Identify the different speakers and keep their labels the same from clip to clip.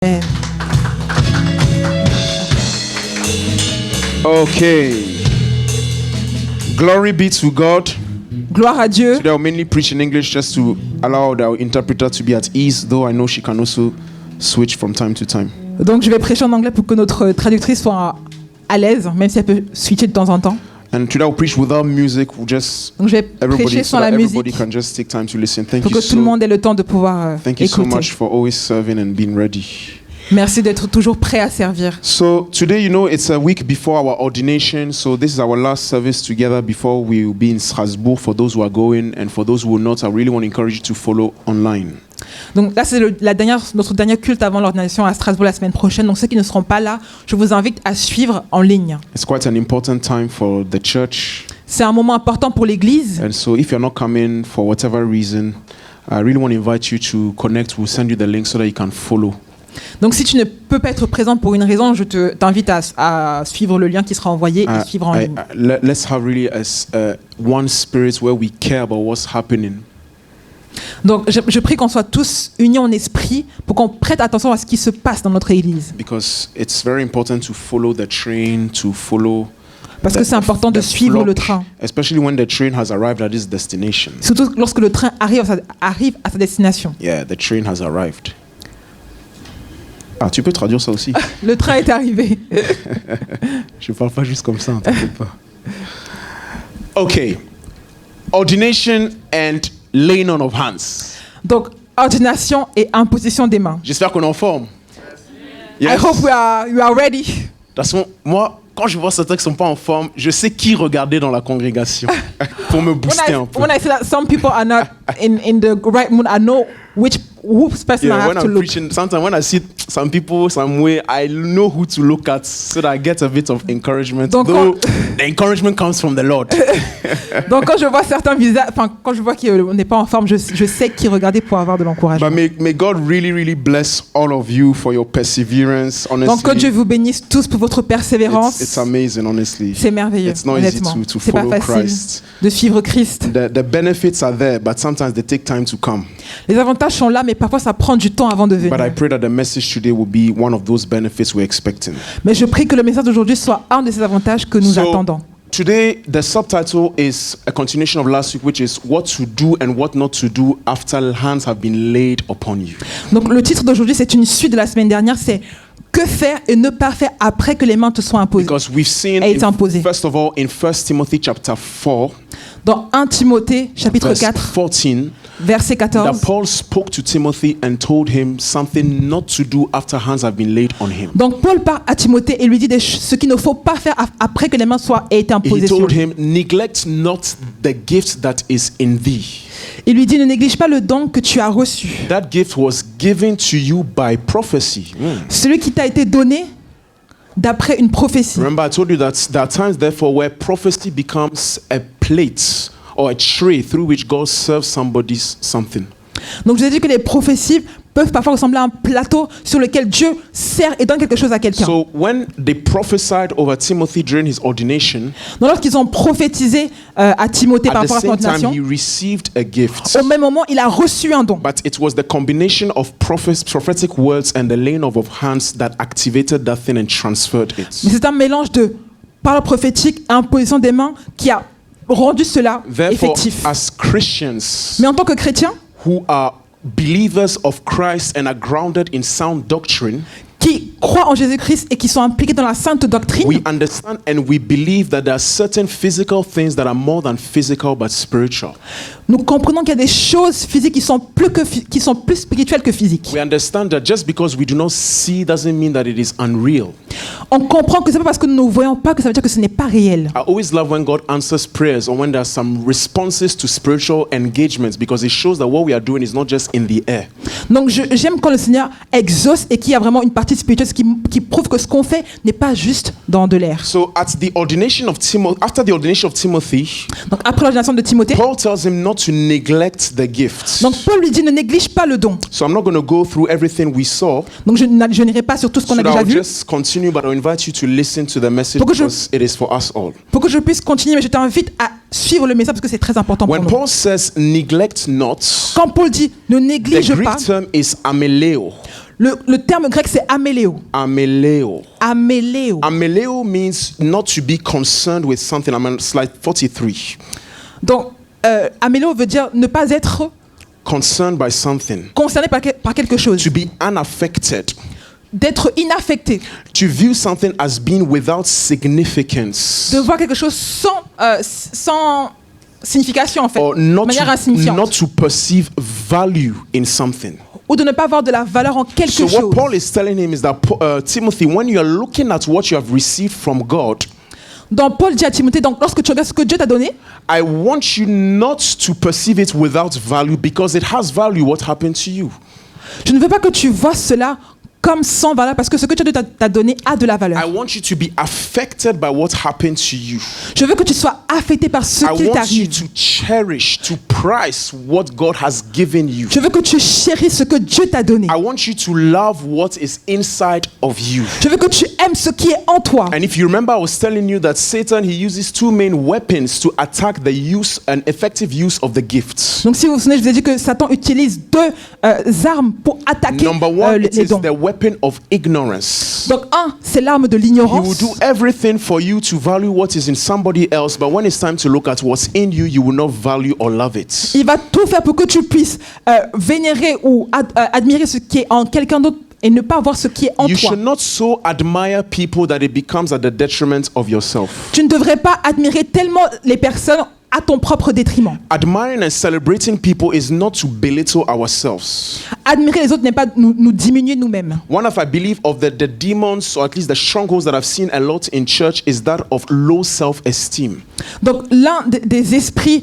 Speaker 1: Amen.
Speaker 2: Okay. Glory be to God.
Speaker 1: Gloire à Dieu.
Speaker 2: Today I'll mainly preach in English just to allow our interpreter to be at ease, though I know she can also switch from time to time.
Speaker 1: Donc je vais prêcher en anglais pour que notre traductrice soit à l'aise, même si elle peut switcher de temps en temps.
Speaker 2: And today I'll preach without music. We'll just
Speaker 1: Donc je vais prêcher sans la
Speaker 2: everybody
Speaker 1: musique
Speaker 2: can just take time to listen. Thank
Speaker 1: pour
Speaker 2: you
Speaker 1: que tout le monde ait le temps de pouvoir
Speaker 2: thank you so
Speaker 1: écouter.
Speaker 2: much for always serving and being ready.
Speaker 1: Merci d'être toujours prêt à servir.
Speaker 2: So today, it's a week before our ordination. So this is our last service together before we will be in Strasbourg. For those who are going and for those who will not, I really want to encourage you to follow online.
Speaker 1: Donc là, c'est notre dernier culte avant l'ordination à Strasbourg la semaine prochaine. Donc ceux qui ne seront pas là, je vous invite à suivre en ligne.
Speaker 2: It's quite an important time for the church.
Speaker 1: C'est un moment important pour l'Église.
Speaker 2: And so if you're not coming for whatever reason, I really want to invite you to connect. We'll send you the link so that you can follow.
Speaker 1: Donc si tu ne peux pas être présent pour une raison, je t'invite à suivre le lien qui sera envoyé et suivre en ligne.
Speaker 2: Let's have really one spirit where we care about what's happening.
Speaker 1: Donc je prie qu'on soit tous unis en esprit pour qu'on prête attention à ce qui se passe dans notre Église.
Speaker 2: Because it's very important to follow the train, to follow.
Speaker 1: Parce que c'est important de suivre le train.
Speaker 2: Especially when the train has arrived at its destination.
Speaker 1: Surtout lorsque le train arrive à sa destination.
Speaker 2: Yeah, the train has arrived. Ah, tu peux traduire ça aussi.
Speaker 1: Le train est arrivé.
Speaker 2: Je parle pas juste comme ça, t'inquiète pas. Okay. Ordination and laying on of hands.
Speaker 1: Donc, ordination et imposition des mains.
Speaker 2: J'espère qu'on est en forme.
Speaker 1: Yes. I hope you are ready.
Speaker 2: De toute façon, moi, quand je vois certains qui ne sont pas en forme, je sais qui regarder dans la congrégation pour me booster un peu.
Speaker 1: When I say that some people are not in the right mood, I know which person I have to look.
Speaker 2: Sometimes when I see some people somewhere, I know who to look at so that I get a bit of encouragement.
Speaker 1: Donc,
Speaker 2: though the encouragement comes from the Lord.
Speaker 1: Donc quand je vois certains visages, quand je vois qu'on n'est pas en forme, je sais qui regarder pour avoir de l'encouragement.
Speaker 2: But may God really, really bless all of you for your perseverance. Honestly,
Speaker 1: donc que Dieu vous bénisse tous pour votre persévérance.
Speaker 2: It's amazing, honestly.
Speaker 1: C'est merveilleux.
Speaker 2: It's not easy to
Speaker 1: c'est pas
Speaker 2: follow
Speaker 1: facile
Speaker 2: Christ.
Speaker 1: De suivre Christ.
Speaker 2: The benefits are there, but sometimes they take time to come.
Speaker 1: Les avantages sont là, mais parfois ça prend du temps avant de venir.
Speaker 2: But I pray that the message today will be one of those benefits we're expecting.
Speaker 1: Mais je prie que le message d'aujourd'hui soit un de ces avantages que nous attendons.
Speaker 2: Today, the subtitle is a continuation of last week, which is what to do and what not to do after hands have been laid upon you.
Speaker 1: Donc le titre d'aujourd'hui, c'est une suite de la semaine dernière, c'est que faire et ne pas faire après que les mains te soient imposées.
Speaker 2: Because we've seen, first of all, in 1 Timothy chapter 4,
Speaker 1: dans 1 Timothée chapitre 4,
Speaker 2: 14,
Speaker 1: verset 14,
Speaker 2: that Paul spoke to Timothy and told him something not to do after hands have been laid on him.
Speaker 1: Donc Paul parle à Timothée et lui dit ce qu'il ne faut pas faire après que les mains soient été imposées sur lui.
Speaker 2: He told him, neglect not the gift that is in thee.
Speaker 1: Il lui dit, ne néglige pas le don que tu as reçu.
Speaker 2: That gift was given to you by prophecy.
Speaker 1: Celui qui t'a été donné d'après une prophétie.
Speaker 2: Remember, I told you that there are times, therefore, where prophecy becomes a plate or a tray through which God serves somebody something.
Speaker 1: Donc je vous ai dit que les prophéties peuvent parfois ressembler à un plateau sur lequel Dieu sert et donne quelque chose à quelqu'un.
Speaker 2: So when they prophesied over Timothy during his ordination,
Speaker 1: donc lorsqu'ils ont prophétisé à Timothée par rapport à son ordination,
Speaker 2: he received a gift.
Speaker 1: Au même moment, il a reçu un don.
Speaker 2: But it was the combination of prophetic words and the laying of hands that activated that thing and transferred it.
Speaker 1: Mais c'est un mélange de parole prophétique et imposition des mains qui a rendu cela effectif.
Speaker 2: As Christians,
Speaker 1: mais en tant que chrétiens,
Speaker 2: who are believers of Christ and are grounded in sound doctrine,
Speaker 1: qui croient en Jésus-Christ et qui sont impliqués dans la sainte doctrine,
Speaker 2: we understand and we believe that there are certain physical things that are more than physical but spiritual.
Speaker 1: Nous comprenons qu'il y a des choses physiques qui sont plus spirituelles que physiques.
Speaker 2: We understand that just because we do not see doesn't mean that it is unreal.
Speaker 1: On comprend que c'est pas parce que nous ne voyons pas que ça veut dire que ce n'est pas réel.
Speaker 2: I always love when God answers prayers or when there are some responses to spiritual engagements because it shows that what we are doing is not just in the air.
Speaker 1: Donc j'aime quand le Seigneur exauce et qu'il y a vraiment une partie spirituelle qui prouve que ce qu'on fait n'est pas juste dans de l'air.
Speaker 2: So after the ordination of Timothy,
Speaker 1: donc après l'ordination de Timothée,
Speaker 2: Paul tells him not to neglect the gift.
Speaker 1: Donc Paul lui dit ne néglige pas le don.
Speaker 2: So I'm not going to go through everything we saw.
Speaker 1: Donc je n'irai pas sur tout ce qu'on a déjà vu.
Speaker 2: Just continue, but I invite you to listen to the message because it is for us all.
Speaker 1: Pour que je puisse continuer, mais je t'invite à suivre le message parce que c'est très important pour nous.
Speaker 2: When Paul says neglect not,
Speaker 1: quand Paul dit ne néglige
Speaker 2: the
Speaker 1: pas,
Speaker 2: Greek term is ameleo.
Speaker 1: Le terme grec, c'est améléo.
Speaker 2: Ameleo.
Speaker 1: Améléo.
Speaker 2: Ameleo means not to be concerned with something. I'm on slide 43.
Speaker 1: Donc, améléo veut dire ne pas être
Speaker 2: Concerned by something.
Speaker 1: concerné par quelque chose.
Speaker 2: To be unaffected.
Speaker 1: D'être inaffecté.
Speaker 2: To view something as being without significance.
Speaker 1: De voir quelque chose sans signification, en fait.
Speaker 2: Or
Speaker 1: De
Speaker 2: not
Speaker 1: manière
Speaker 2: to,
Speaker 1: insignifiante.
Speaker 2: not to perceive value in something.
Speaker 1: Ou de ne pas avoir de la valeur en quelque
Speaker 2: So
Speaker 1: chose.
Speaker 2: what Paul is telling him is that, Timothy, when you are looking at what you have received from God,
Speaker 1: Donc Paul dit à Timothée, donc lorsque tu regardes ce que Dieu t'a donné,
Speaker 2: I want you not to perceive it without value because it has value what happened to you.
Speaker 1: je ne veux pas que tu vois cela comme sans valeur parce que ce que Dieu t'a donné a de la valeur.
Speaker 2: I want you to be affected by what happened to you.
Speaker 1: Je veux que tu sois affecté par ce
Speaker 2: I
Speaker 1: qui
Speaker 2: want you
Speaker 1: t'arrive.
Speaker 2: to cherish, to prize what God has given you.
Speaker 1: Je veux que tu chérisses ce que Dieu t'a donné.
Speaker 2: I want you to love what is inside of you.
Speaker 1: Je veux que tu aimes ce qui est en toi.
Speaker 2: And if you remember, I was telling you that Satan, he uses two main weapons to attack the use and effective use of the gifts.
Speaker 1: Donc si vous vous souvenez, je vous ai dit que Satan utilise deux armes pour attaquer
Speaker 2: Number one, it
Speaker 1: les
Speaker 2: is
Speaker 1: dons.
Speaker 2: the weapon of ignorance.
Speaker 1: Donc un, c'est l'arme de
Speaker 2: He will
Speaker 1: l'ignorance.
Speaker 2: do everything for you to value what is in somebody else, but when it's time to look at what's in you, you will not value or love it.
Speaker 1: Il va tout faire pour que tu puisses vénérer ou admirer ce qui est en quelqu'un d'autre et ne pas voir ce qui est en
Speaker 2: You
Speaker 1: toi.
Speaker 2: should not so admire people that it becomes at the detriment of yourself.
Speaker 1: Tu ne devrais pas admirer tellement les personnes à ton propre détriment.
Speaker 2: Admiring and celebrating people is not to belittle ourselves.
Speaker 1: Admirer les autres n'est pas nous diminuer nous-mêmes.
Speaker 2: One of, I believe, of the demons, or at least the strongholds that I've seen a lot in church, is that of low self-esteem.
Speaker 1: Donc l'un des esprits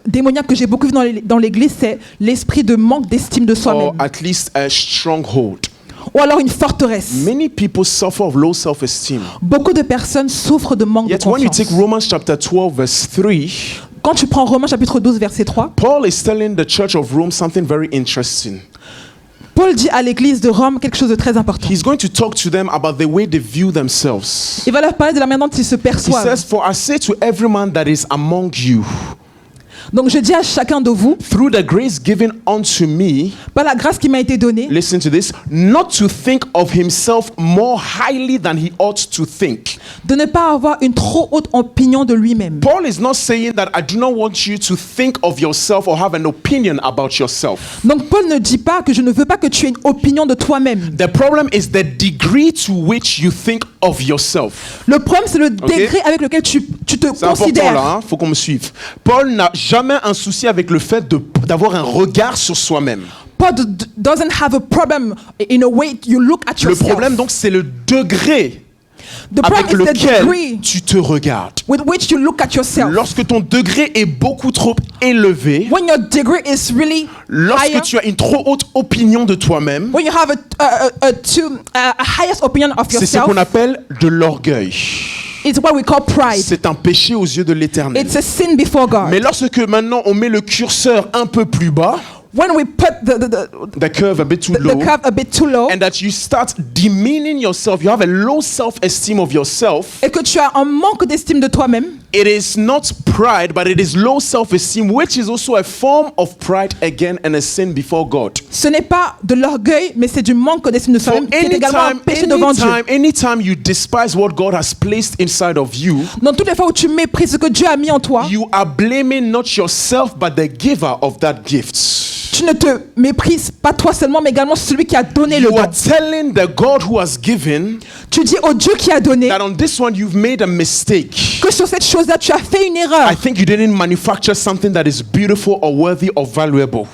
Speaker 1: démoniaques que j'ai beaucoup vu dans l'église, c'est l'esprit de manque d'estime de
Speaker 2: Or
Speaker 1: soi-même.
Speaker 2: at least a stronghold.
Speaker 1: Ou alors une forteresse.
Speaker 2: Many people suffer of low self-esteem.
Speaker 1: Beaucoup de personnes souffrent de manque de
Speaker 2: Yet when you
Speaker 1: confiance.
Speaker 2: take Romans chapter 12 verse 3,
Speaker 1: Quand tu prends Romains chapitre 12 verset 3,
Speaker 2: Paul is telling the church of Rome something very interesting.
Speaker 1: Paul dit à l'église de Rome quelque chose de très important.
Speaker 2: He's going to talk to them about the way they view themselves.
Speaker 1: Il va leur parler de la manière dont ils se
Speaker 2: He
Speaker 1: perçoivent.
Speaker 2: says, "For I say to every man that is among you,
Speaker 1: Donc je dis à chacun de vous,
Speaker 2: through the grace given unto me,"
Speaker 1: par la grâce qui m'a été donnée,
Speaker 2: listen to this, "not to think of himself more highly than he ought to think."
Speaker 1: de ne pas avoir une trop haute opinion de lui-même.
Speaker 2: Paul is not saying that I do not want you to think of yourself or have an opinion about yourself.
Speaker 1: Donc Paul ne dit pas que je ne veux pas que tu aies une opinion de toi-même.
Speaker 2: The problem is the degree to which you think of yourself.
Speaker 1: Le problème, c'est le degré avec lequel tu te
Speaker 2: C'est important
Speaker 1: considères.
Speaker 2: là, faut qu'on me suive. Paul n'a jamais un souci avec le fait d'avoir un regard sur soi-même.
Speaker 1: Paul doesn't have a problem in a way you look at
Speaker 2: Le
Speaker 1: yourself.
Speaker 2: problème donc c'est le degré
Speaker 1: The
Speaker 2: avec
Speaker 1: problem is the
Speaker 2: lequel
Speaker 1: degree
Speaker 2: tu te regardes.
Speaker 1: with which you look at yourself.
Speaker 2: Lorsque ton degré est beaucoup trop élevé,
Speaker 1: When your degree is really
Speaker 2: lorsque
Speaker 1: higher,
Speaker 2: tu as une trop haute opinion de toi-même,
Speaker 1: when you have a highest opinion of
Speaker 2: c'est ce
Speaker 1: yourself,
Speaker 2: qu'on appelle de l'orgueil.
Speaker 1: it's what we call pride.
Speaker 2: C'est un péché aux yeux de l'Éternel.
Speaker 1: It's a sin before God.
Speaker 2: Mais lorsque maintenant on met le curseur un peu plus bas,
Speaker 1: When we put
Speaker 2: the curve a bit too
Speaker 1: the
Speaker 2: low,
Speaker 1: curve a bit too low,
Speaker 2: and that you start demeaning yourself, you have a low self-esteem of yourself,
Speaker 1: et que tu as un manque d'estime de toi-même,
Speaker 2: it is not pride, but it is low self-esteem, which is also a form of pride again and a sin before God.
Speaker 1: ce n'est pas de l'orgueil, mais c'est du manque d'estime de
Speaker 2: For
Speaker 1: soi-même, qui est également un péché devant Dieu.
Speaker 2: anytime you despise what God has placed inside of you,
Speaker 1: Dans toutes les fois où tu méprises ce que Dieu a mis en toi,
Speaker 2: you are blaming not yourself, but the giver of that gift.
Speaker 1: tu ne te méprises pas toi seulement, mais également celui qui a donné le
Speaker 2: You
Speaker 1: don.
Speaker 2: are telling the God who has given
Speaker 1: Tu dis au Dieu qui a donné
Speaker 2: that on this one you've made a mistake.
Speaker 1: que sur cette chose-là, tu as fait une erreur.
Speaker 2: I think you didn't manufacture something that is beautiful or worthy or valuable.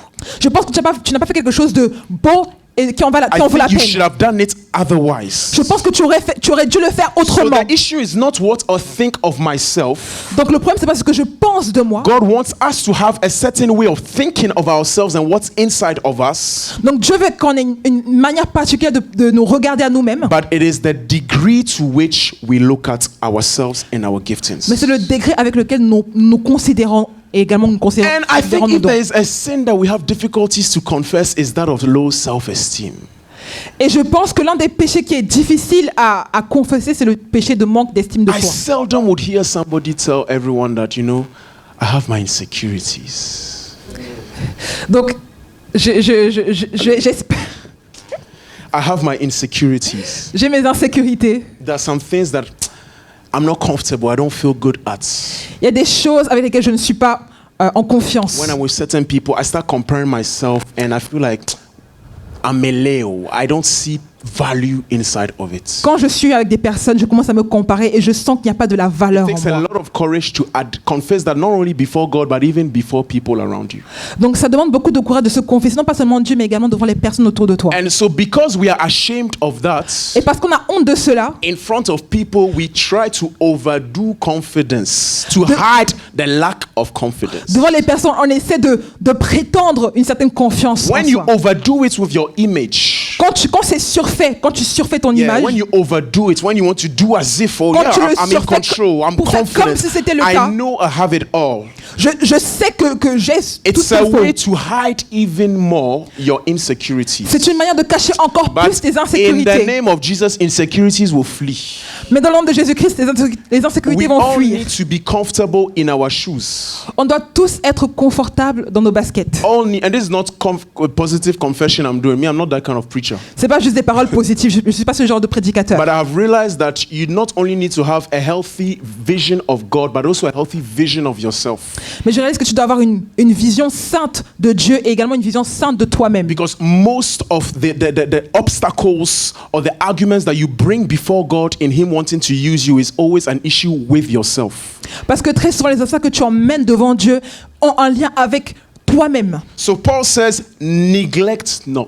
Speaker 1: Je pense que tu n'as pas fait quelque chose de beau et qui en vaut la
Speaker 2: I think you
Speaker 1: peine.
Speaker 2: should have done it otherwise.
Speaker 1: Je pense que tu aurais dû le faire
Speaker 2: So
Speaker 1: autrement.
Speaker 2: the issue is not what I think of myself.
Speaker 1: Donc le problème, c'est pas ce que je pense de moi.
Speaker 2: God wants us to have a certain way of thinking of ourselves and what's inside of us.
Speaker 1: Donc Dieu veut qu'on ait une manière particulière de nous regarder à nous-mêmes.
Speaker 2: But it is the degree to which we look at ourselves and our giftings.
Speaker 1: Mais c'est le degré avec lequel nous considérons et également nous considérons
Speaker 2: And I think
Speaker 1: nos
Speaker 2: if
Speaker 1: dons.
Speaker 2: there is a sin that we have difficulties to confess is that of low self-esteem.
Speaker 1: Et je pense que l'un des péchés qui est difficile à confesser, c'est le péché de manque d'estime de
Speaker 2: I
Speaker 1: soi.
Speaker 2: seldom would hear somebody tell everyone that, you know, I have my insecurities.
Speaker 1: Donc, j'espère.
Speaker 2: I have my insecurities.
Speaker 1: J'ai mes insécurités.
Speaker 2: There are some things that I'm not comfortable, I don't feel good at.
Speaker 1: Il y a des choses avec lesquelles je ne suis pas en confiance.
Speaker 2: When I'm with certain people, I start comparing myself and I feel like I'm a Leo. I don't see value inside of it.
Speaker 1: Quand je suis avec des personnes, je commence à me comparer et je sens qu'il n'y a pas de la valeur
Speaker 2: It
Speaker 1: en
Speaker 2: takes a
Speaker 1: moi.
Speaker 2: lot of courage to confess that not only before God, but even before people around you.
Speaker 1: Donc ça demande beaucoup de courage de se confesser, non pas seulement Dieu, mais également devant les personnes autour de toi.
Speaker 2: And so because we are ashamed of that,
Speaker 1: Et parce qu'on a honte de cela,
Speaker 2: in front of people, we try to overdo confidence, to hide the lack of confidence.
Speaker 1: devant les personnes, on essaie de prétendre une certaine confiance en
Speaker 2: When you
Speaker 1: soi.
Speaker 2: overdo it with your image,
Speaker 1: Quand c'est surfait, quand tu surfais ton
Speaker 2: yeah,
Speaker 1: image,
Speaker 2: when you overdo it, when you want to do as if, oh
Speaker 1: Quand
Speaker 2: yeah,
Speaker 1: tu le
Speaker 2: I'm in
Speaker 1: surfais
Speaker 2: control, I'm
Speaker 1: pour faire
Speaker 2: confident,
Speaker 1: comme si c'était le
Speaker 2: I
Speaker 1: cas.
Speaker 2: know I have it all.
Speaker 1: je sais que j'ai tout
Speaker 2: It's
Speaker 1: ce
Speaker 2: a
Speaker 1: qu'il faut.
Speaker 2: way to hide even more your insecurities.
Speaker 1: C'est une manière de cacher encore plus
Speaker 2: But
Speaker 1: tes
Speaker 2: in the
Speaker 1: insécurités.
Speaker 2: name of Jesus, insecurities will flee.
Speaker 1: Mais dans le nom de Jésus-Christ, les insécurités
Speaker 2: We
Speaker 1: vont
Speaker 2: all
Speaker 1: fuir.
Speaker 2: need to be comfortable in our shoes.
Speaker 1: On doit tous être confortables dans nos baskets.
Speaker 2: And this is not a positive confession I'm doing. Me, I'm not that kind of preacher.
Speaker 1: C'est pas juste des paroles positives. Je suis pas ce genre de prédicateur.
Speaker 2: But I have realized that you not only need to have a healthy vision of God, but also a healthy vision of yourself.
Speaker 1: Mais je réalise que tu dois avoir une vision sainte de Dieu et également une vision sainte de toi-même.
Speaker 2: Because most of the obstacles or the arguments that you bring before God in Him wanting to use you is always an issue with yourself.
Speaker 1: Parce que très souvent, les obstacles que tu emmènes devant Dieu ont un lien avec toi-même.
Speaker 2: So Paul says, neglect not.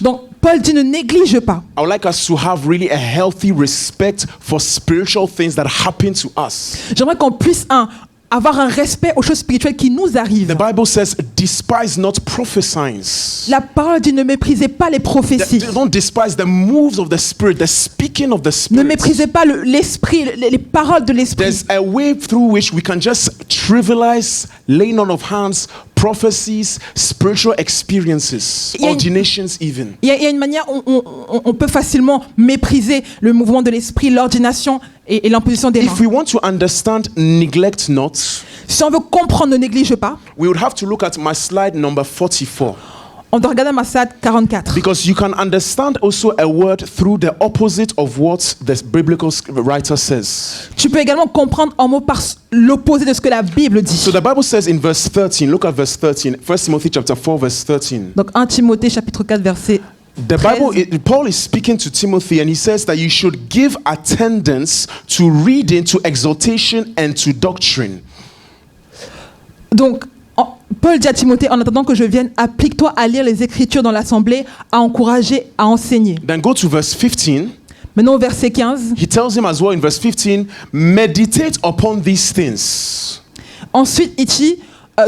Speaker 1: Donc, Paul dit ne néglige pas.
Speaker 2: I would like us to have really a healthy respect for spiritual things that happen to us.
Speaker 1: J'aimerais qu'on puisse avoir un respect aux choses spirituelles qui nous arrivent.
Speaker 2: The Bible says, despise not prophesying.
Speaker 1: La parole dit ne méprisez pas les prophéties.
Speaker 2: Don't despise the moves of the Spirit, the speaking of the
Speaker 1: Ne
Speaker 2: Spirit.
Speaker 1: méprisez pas l'esprit, les paroles de l'esprit.
Speaker 2: There's a way through which we can just trivialize laying on of hands, prophecies, spiritual experiences,
Speaker 1: Il y a une-
Speaker 2: ordinations even.
Speaker 1: Il y a une manière où on peut facilement mépriser le mouvement de l'esprit, l'ordination et l'imposition des mains.
Speaker 2: If we want to understand neglect not,
Speaker 1: Si on veut comprendre ne néglige pas,
Speaker 2: we would have to look at my slide number 44.
Speaker 1: on doit regarder Massad 44.
Speaker 2: Because you can understand also a word through the opposite of what the biblical writer says.
Speaker 1: Tu peux également comprendre un mot par l'opposé de ce que la Bible dit.
Speaker 2: So the Bible says in verse 13, look at verse 13, 1 Timothy chapter 4 verse 13.
Speaker 1: Donc 1 Timothée chapitre 4 verset
Speaker 2: The Bible,
Speaker 1: 13.
Speaker 2: Paul is speaking to Timothy and he says that you should give attendance to reading, to exhortation and to doctrine.
Speaker 1: Donc Paul dit à Timothée, en attendant que je vienne, applique-toi à lire les Écritures dans l'assemblée, à encourager, à enseigner.
Speaker 2: Then go to verse 15.
Speaker 1: Maintenant au verset 15,
Speaker 2: He tells him as well in verse 15, meditate upon these things.
Speaker 1: ensuite il dit,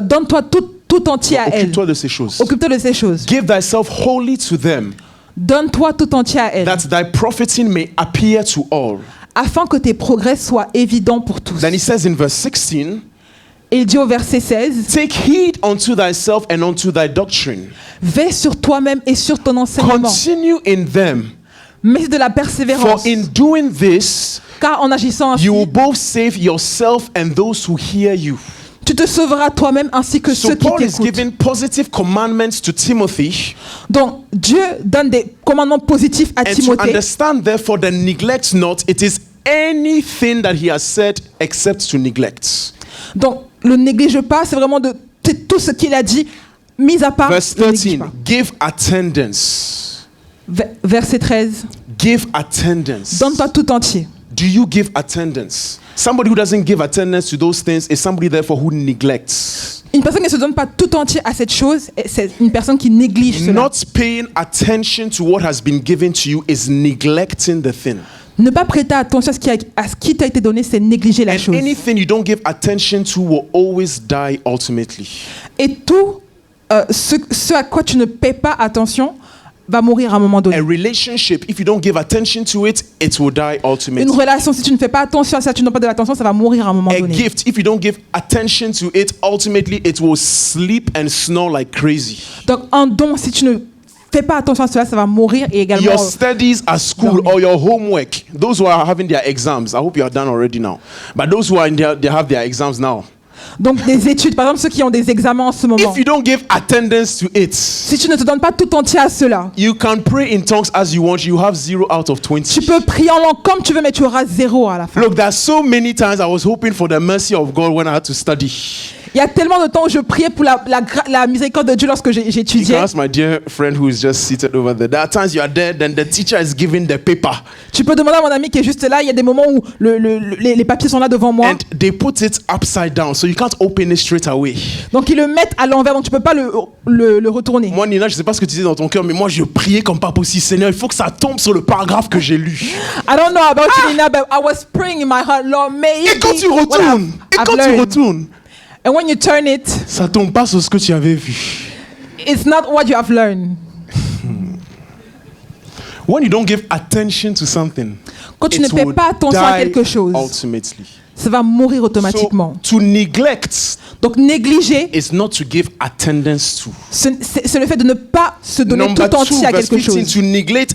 Speaker 1: donne-toi tout entier à elle.
Speaker 2: Occupe-toi de ces choses.
Speaker 1: Occupe-toi de ces choses.
Speaker 2: Give thyself wholly to them,
Speaker 1: Donne-toi tout entier à elle,
Speaker 2: that thy profiting may appear to all.
Speaker 1: afin que tes progrès soient évidents pour tous.
Speaker 2: Then he says in verse 16,
Speaker 1: Et il dit au verset 16,
Speaker 2: take heed unto thyself and unto thy doctrine.
Speaker 1: veille sur toi-même et sur ton enseignement.
Speaker 2: Continue in them,
Speaker 1: Mets de la
Speaker 2: for
Speaker 1: persévérance,
Speaker 2: in doing this,
Speaker 1: car en agissant ainsi,
Speaker 2: you will both save yourself and those who hear you.
Speaker 1: tu te sauveras toi-même ainsi que
Speaker 2: So
Speaker 1: ceux qui
Speaker 2: Paul is
Speaker 1: t'écoutent.
Speaker 2: giving positive commandments to Timothy,
Speaker 1: Donc Dieu donne des commandements positifs à
Speaker 2: and to
Speaker 1: Timothée.
Speaker 2: understand therefore that neglect not, it is anything that he has said except to neglect.
Speaker 1: Donc le néglige pas, c'est vraiment c'est tout ce qu'il a dit, mis à part.
Speaker 2: Verse
Speaker 1: le néglige
Speaker 2: 13,
Speaker 1: pas.
Speaker 2: give attendance.
Speaker 1: Verset 13,
Speaker 2: Give attendance.
Speaker 1: donne-toi tout entier.
Speaker 2: Do you give attendance? Somebody who doesn't give attendance to those things is somebody therefore who neglects.
Speaker 1: Une personne qui ne se donne pas tout entier à cette chose, c'est une personne qui néglige cela.
Speaker 2: Not paying attention to what has been given to you is neglecting the thing.
Speaker 1: Ne pas prêter attention à ce qui t'a été donné, c'est négliger la
Speaker 2: And
Speaker 1: chose.
Speaker 2: anything you don't give attention to will always die ultimately.
Speaker 1: Et tout ce à quoi tu ne paies pas attention va mourir à un moment donné.
Speaker 2: A relationship, if you don't give attention to it, it will die
Speaker 1: Une
Speaker 2: ultimately.
Speaker 1: relation, si tu ne fais pas attention à ça, tu n'as pas de l'attention, ça va mourir à un moment
Speaker 2: A
Speaker 1: donné.
Speaker 2: gift, if you don't give attention to it, ultimately it will sleep and snore like crazy.
Speaker 1: Donc un don, si tu ne fais pas attention à cela, ça va mourir et également.
Speaker 2: Your studies at school or your homework, those who are having their exams, I hope you are done already now. But those who are in they have their exams now.
Speaker 1: Donc des études, par exemple ceux qui ont des examens en ce moment.
Speaker 2: If you don't give attendance to it,
Speaker 1: Si tu ne te donnes pas tout entier à cela,
Speaker 2: you can pray in tongues as you want. You have 0 out of 20.
Speaker 1: tu peux prier en langue comme tu veux, mais tu auras 0 à la fin.
Speaker 2: Look, there's so many times I was hoping for the mercy of God when I had to study.
Speaker 1: Il y a tellement de temps où je priais pour la miséricorde de Dieu lorsque
Speaker 2: You can
Speaker 1: j'étudiais.
Speaker 2: ask my dear friend who is just seated over there. There are times you are there, then the teacher is giving the paper,
Speaker 1: Tu peux demander à mon ami qui est juste là, il y a des moments où les papiers sont là devant moi.
Speaker 2: and they put it upside down, so you can't open it straight away.
Speaker 1: Donc ils le mettent à l'envers, donc tu peux pas le retourner.
Speaker 2: Moi, Nina, je sais pas ce que tu dis dans ton cœur, mais moi, je priais comme pas possible. Seigneur, il faut que ça tombe sur le paragraphe que j'ai lu.
Speaker 1: I don't know about you, Nina, but I was praying in my heart, Lord, may it
Speaker 2: Et quand
Speaker 1: be
Speaker 2: tu
Speaker 1: what
Speaker 2: retournes,
Speaker 1: I've learned. And when you turn it,
Speaker 2: ça tombe pas sur ce que tu avais vu.
Speaker 1: it's not what you have learned.
Speaker 2: When you don't give attention to something,
Speaker 1: Quand tu ne
Speaker 2: it
Speaker 1: fais
Speaker 2: will
Speaker 1: pas attention à
Speaker 2: die
Speaker 1: quelque chose,
Speaker 2: ultimately.
Speaker 1: ça va mourir automatiquement.
Speaker 2: So, to neglect
Speaker 1: Donc négliger,
Speaker 2: is not to give attendance to.
Speaker 1: c'est le fait de ne pas se donner
Speaker 2: Number
Speaker 1: tout
Speaker 2: 2,
Speaker 1: entier à
Speaker 2: verse
Speaker 1: quelque
Speaker 2: 15,
Speaker 1: chose.
Speaker 2: to neglect,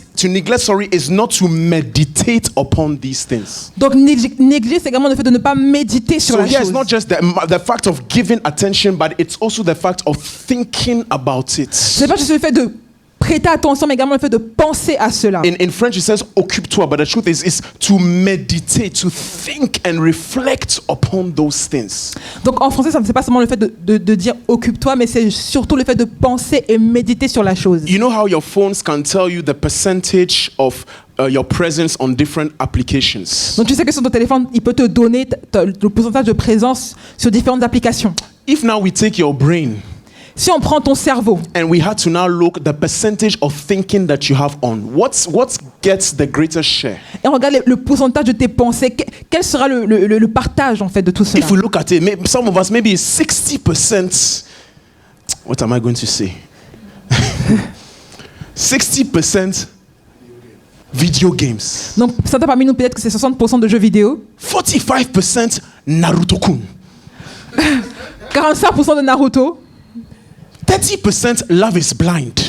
Speaker 2: is not to meditate upon these things.
Speaker 1: Donc négliger, c'est également le fait de ne pas méditer sur
Speaker 2: So
Speaker 1: la
Speaker 2: here it's
Speaker 1: chose.
Speaker 2: not just the fact of giving attention, but it's also the fact of thinking about it.
Speaker 1: C'est pas juste le fait de prêter attention, mais également le fait de penser à cela.
Speaker 2: In French, it says occupe-toi, but the truth is to meditate, to think and reflect upon those things.
Speaker 1: Donc en français, ça ne c'est pas seulement le fait de dire occupe-toi, mais c'est surtout le fait de penser et méditer sur la chose.
Speaker 2: You know how your phones can tell you the percentage of your presence on different applications.
Speaker 1: Donc tu sais que sur ton téléphone, il peut te donner le pourcentage de présence sur différentes applications.
Speaker 2: If now we take your brain
Speaker 1: Si on prend ton cerveau
Speaker 2: and we had to now look the percentage of thinking that you have on, what gets the greatest share?
Speaker 1: et on regarde le pourcentage de tes pensées, quel sera le partage en fait de tout cela?
Speaker 2: If we look at it, some of us maybe 60%. What am I going to say? 60% video games.
Speaker 1: Donc certains parmi nous peut-être que c'est 60% de jeux vidéo,
Speaker 2: 45% Naruto-kun.
Speaker 1: 45% de Naruto,
Speaker 2: 30% Love is Blind.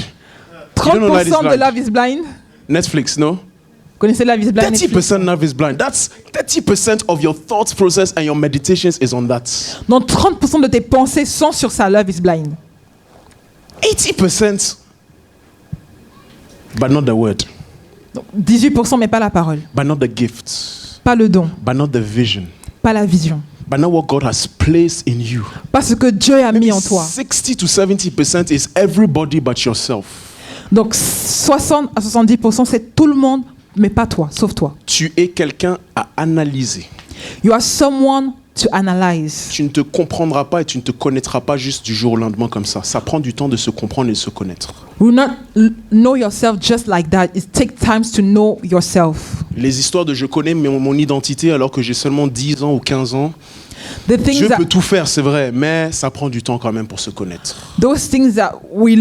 Speaker 2: You don't know Love is
Speaker 1: 30% de
Speaker 2: Blind?
Speaker 1: Love is Blind.
Speaker 2: Netflix, no?
Speaker 1: Vous connaissez Love is Blind? Netflix?
Speaker 2: 30% Love is Blind. That's 30% of your thoughts process and your meditations is on that.
Speaker 1: Donc 30% de tes pensées sont sur ça, Love is Blind.
Speaker 2: 80%, but not the word,
Speaker 1: Donc 18% mais pas la parole,
Speaker 2: but not the gifts,
Speaker 1: pas le don,
Speaker 2: but not the vision,
Speaker 1: pas la vision,
Speaker 2: but not what God has placed in you.
Speaker 1: pas ce que Dieu a mis en toi.
Speaker 2: 60 to 70% is everybody but yourself.
Speaker 1: Donc 60 à 70% c'est tout le monde mais pas toi, sauf toi.
Speaker 2: Tu es quelqu'un à analyser.
Speaker 1: You are someone to analyze.
Speaker 2: Tu ne te comprendras pas et tu ne te connaîtras pas juste du jour au lendemain comme ça. Ça prend du temps de se comprendre et de se connaître.
Speaker 1: You will not know yourself just like that. It takes time to know yourself.
Speaker 2: Les histoires de je connais mon identité alors que j'ai seulement 10 ans ou 15 ans.
Speaker 1: The things
Speaker 2: Je
Speaker 1: that,
Speaker 2: peux tout faire, c'est vrai, mais ça prend du temps quand même pour se connaître.
Speaker 1: those things that we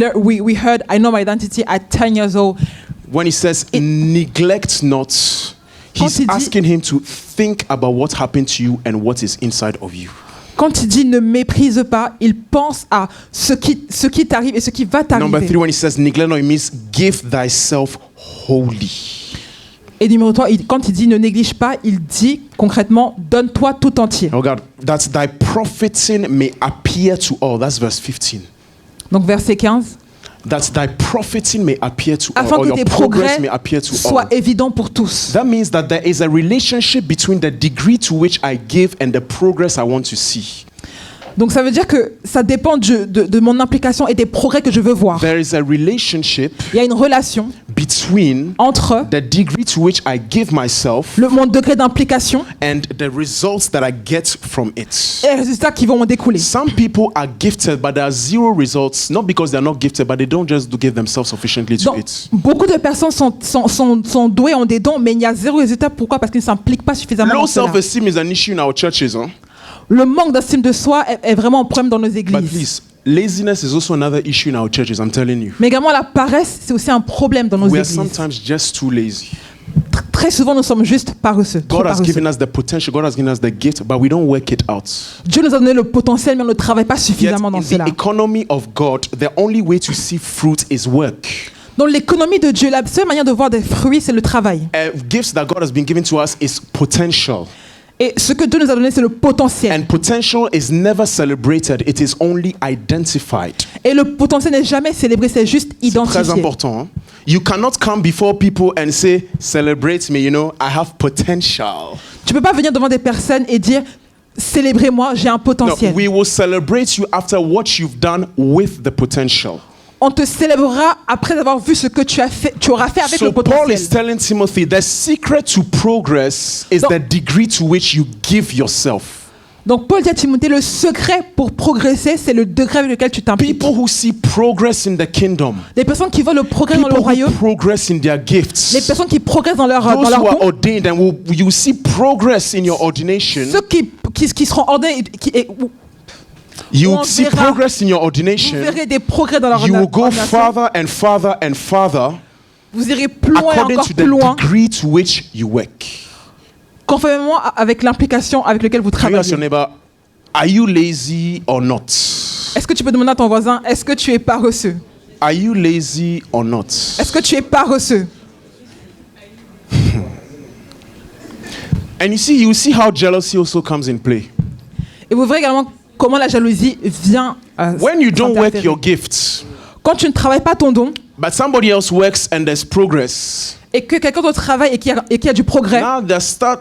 Speaker 1: heard, I know my identity at 10 years old.
Speaker 2: When he says neglect not,
Speaker 1: Quand
Speaker 2: he's
Speaker 1: il dit-
Speaker 2: asking him to think about what happened to you and what is inside of you.
Speaker 1: Quand il dit ne méprise pas, il pense à ce qui t'arrive et ce qui va
Speaker 2: Number 3,
Speaker 1: t'arriver.
Speaker 2: when he says neglect not, it means give thyself wholly.
Speaker 1: Et numéro 3, quand il dit ne néglige pas, il dit concrètement donne-toi tout entier.
Speaker 2: Oh God, that thy profiting may appear to all. That's verse 15.
Speaker 1: Donc verset 15.
Speaker 2: That thy profiting may appear to all,
Speaker 1: Afin
Speaker 2: or
Speaker 1: que
Speaker 2: your
Speaker 1: tes
Speaker 2: progress
Speaker 1: progrès
Speaker 2: may appear to all.
Speaker 1: soient évidents pour tous.
Speaker 2: That means that there is a relationship between the degree to which I give and the progress I want to see.
Speaker 1: Donc ça veut dire que ça dépend de mon implication et des progrès que je veux voir.
Speaker 2: There is a relationship
Speaker 1: Il y a une relation
Speaker 2: between
Speaker 1: entre
Speaker 2: the degree to which I give myself
Speaker 1: mon degré d'implication
Speaker 2: and the results that I get from it.
Speaker 1: et les résultats qui vont en découler.
Speaker 2: Some people are gifted, but there are zero results, not because they're not gifted, but they don't just give themselves sufficiently to
Speaker 1: Donc,
Speaker 2: it.
Speaker 1: beaucoup de personnes sont douées, ont des dons, mais il y a zéro résultat. Pourquoi? Parce qu'ils ne s'impliquent pas suffisamment
Speaker 2: Low
Speaker 1: dans cela.
Speaker 2: self-esteem is an issue in our churches, huh?
Speaker 1: Le manque d'estime de soi est vraiment un problème dans nos
Speaker 2: But
Speaker 1: églises.
Speaker 2: please, laziness is also another issue in our churches, I'm telling you.
Speaker 1: Mais également la paresse, c'est aussi un problème dans nos
Speaker 2: We are
Speaker 1: églises.
Speaker 2: sometimes just too lazy.
Speaker 1: Très souvent, nous sommes juste paresseux. Trop
Speaker 2: God has
Speaker 1: paresseux.
Speaker 2: given us the potential, God has given us the gift, but we don't work it out.
Speaker 1: Dieu nous a donné le potentiel, mais on ne travaille pas
Speaker 2: Yet,
Speaker 1: suffisamment dans
Speaker 2: in
Speaker 1: cela.
Speaker 2: the economy of God, the only way to see fruit is work.
Speaker 1: Dans l'économie de Dieu, la seule manière de voir des fruits, c'est le travail.
Speaker 2: Gifts that God has been given to us is potential.
Speaker 1: Et ce que Dieu nous a donné, c'est le potentiel.
Speaker 2: And potential is never celebrated, it is only identified.
Speaker 1: Et le potentiel n'est jamais célébré, c'est juste
Speaker 2: C'est très
Speaker 1: identifié.
Speaker 2: important. Hein? You cannot come before people and say, celebrate me, you know, I have potential.
Speaker 1: Tu peux pas venir devant des personnes et dire célébrez-moi, j'ai un
Speaker 2: No,
Speaker 1: potentiel.
Speaker 2: we will celebrate you after what you've done with the potential.
Speaker 1: On te célébrera après avoir vu ce que tu auras fait avec
Speaker 2: So
Speaker 1: le
Speaker 2: Paul
Speaker 1: potentiel.
Speaker 2: is telling Timothy, the secret to progress is
Speaker 1: Donc-
Speaker 2: the degree to which you give yourself.
Speaker 1: Donc Paul dit à Timothée, le secret pour progresser, c'est le degré avec lequel tu t'impliques.
Speaker 2: People who see progress in the kingdom,
Speaker 1: Les personnes qui voient le progrès dans le
Speaker 2: people who
Speaker 1: royaume,
Speaker 2: progress in their
Speaker 1: les
Speaker 2: gifts,
Speaker 1: personnes qui progressent dans leur
Speaker 2: those who are
Speaker 1: don,
Speaker 2: ordained and you see progress in your ordination,
Speaker 1: ceux qui seront ordonnés,
Speaker 2: you
Speaker 1: on
Speaker 2: see
Speaker 1: verra-
Speaker 2: progress in your
Speaker 1: vous
Speaker 2: ordination,
Speaker 1: verrez des progrès dans leur
Speaker 2: you will go
Speaker 1: ordination.
Speaker 2: farther and farther and farther
Speaker 1: Vous irez plus loin et
Speaker 2: according
Speaker 1: encore
Speaker 2: to
Speaker 1: plus
Speaker 2: the
Speaker 1: loin,
Speaker 2: degree to which you work.
Speaker 1: conformément avec l'implication avec laquelle vous
Speaker 2: Can you ask your
Speaker 1: travaillez.
Speaker 2: neighbor, are you lazy or not?
Speaker 1: Est-ce que tu peux demander à ton voisin, est-ce que tu es paresseux?
Speaker 2: Are you lazy or not?
Speaker 1: Est-ce que tu es paresseux?
Speaker 2: And you see how jealousy also comes in play.
Speaker 1: Et vous verrez également comment la jalousie vient
Speaker 2: When you don't work
Speaker 1: s'interférer.
Speaker 2: your gifts,
Speaker 1: Quand tu ne travailles pas ton don
Speaker 2: but somebody else works and there's progress,
Speaker 1: et que quelqu'un d'autre travaille et qu'il y a du progrès,
Speaker 2: now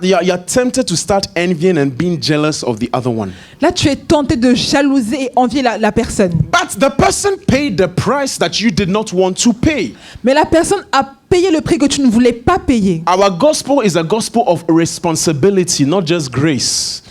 Speaker 2: you're tempted to start envying and being jealous of the other one.
Speaker 1: là tu es tenté de jalouser et envier la personne.
Speaker 2: But the person paid the price that you did not want to pay.
Speaker 1: Mais la personne a payé le prix que tu ne voulais pas payer.
Speaker 2: Our gospel is a gospel of responsibility, not just grace.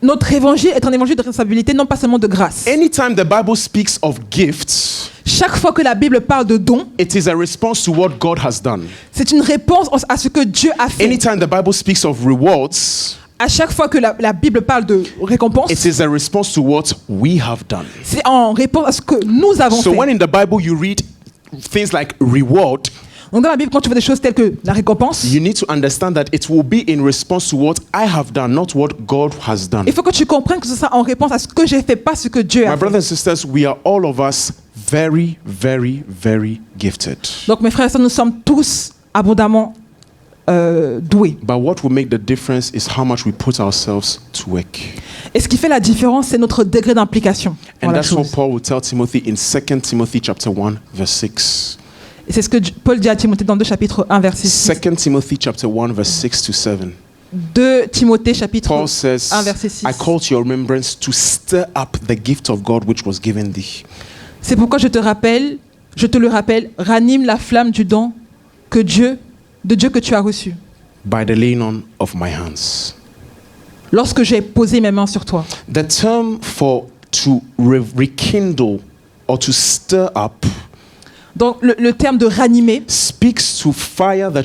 Speaker 1: Notre évangile est un évangile de responsabilité, non pas seulement de grâce.
Speaker 2: Anytime the Bible speaks of gifts,
Speaker 1: Chaque fois que la Bible parle de dons,
Speaker 2: it is a response to what God has done.
Speaker 1: c'est une réponse à ce que Dieu a fait.
Speaker 2: Anytime the Bible speaks of rewards,
Speaker 1: À chaque fois que la Bible parle de récompense,
Speaker 2: it is a response to what we have done.
Speaker 1: c'est en réponse à ce que nous avons
Speaker 2: So
Speaker 1: fait.
Speaker 2: when in the Bible you read things like reward,
Speaker 1: Donc dans la Bible, quand tu vois des choses telles que la récompense,
Speaker 2: you need to understand that it will be in response to what I have done, not what God has done.
Speaker 1: il faut que tu comprennes que ce sera en réponse à ce que j'ai fait, pas ce que Dieu
Speaker 2: My
Speaker 1: a
Speaker 2: brothers
Speaker 1: fait.
Speaker 2: and sisters, we are all of us very, very, very gifted.
Speaker 1: Donc mes frères et sœurs, nous sommes tous abondamment doués.
Speaker 2: But what will make the difference is how much we put ourselves to work.
Speaker 1: Et ce qui fait la différence, c'est notre degré d'implication dans
Speaker 2: And
Speaker 1: la
Speaker 2: that's what
Speaker 1: chose.
Speaker 2: Paul will tell Timothy in 2 Timothy chapter 1, verse 6.
Speaker 1: Et c'est ce que Paul dit à Timothée dans 2 chapitre 1, verset 6.
Speaker 2: 2 Timothy chapter 1, verse 6 to 7.
Speaker 1: 2 Timothée chapitre
Speaker 2: Paul says,
Speaker 1: 1, verset 6.
Speaker 2: I call to your remembrance to stir up the gift of God which was given thee.
Speaker 1: C'est pourquoi je te le rappelle, ranime la flamme du don de Dieu que tu as reçu.
Speaker 2: By the laying on of my hands.
Speaker 1: Lorsque j'ai posé mes mains sur toi.
Speaker 2: The term for to rekindle or to stir up
Speaker 1: Donc le terme de ranimer
Speaker 2: speaks to fire that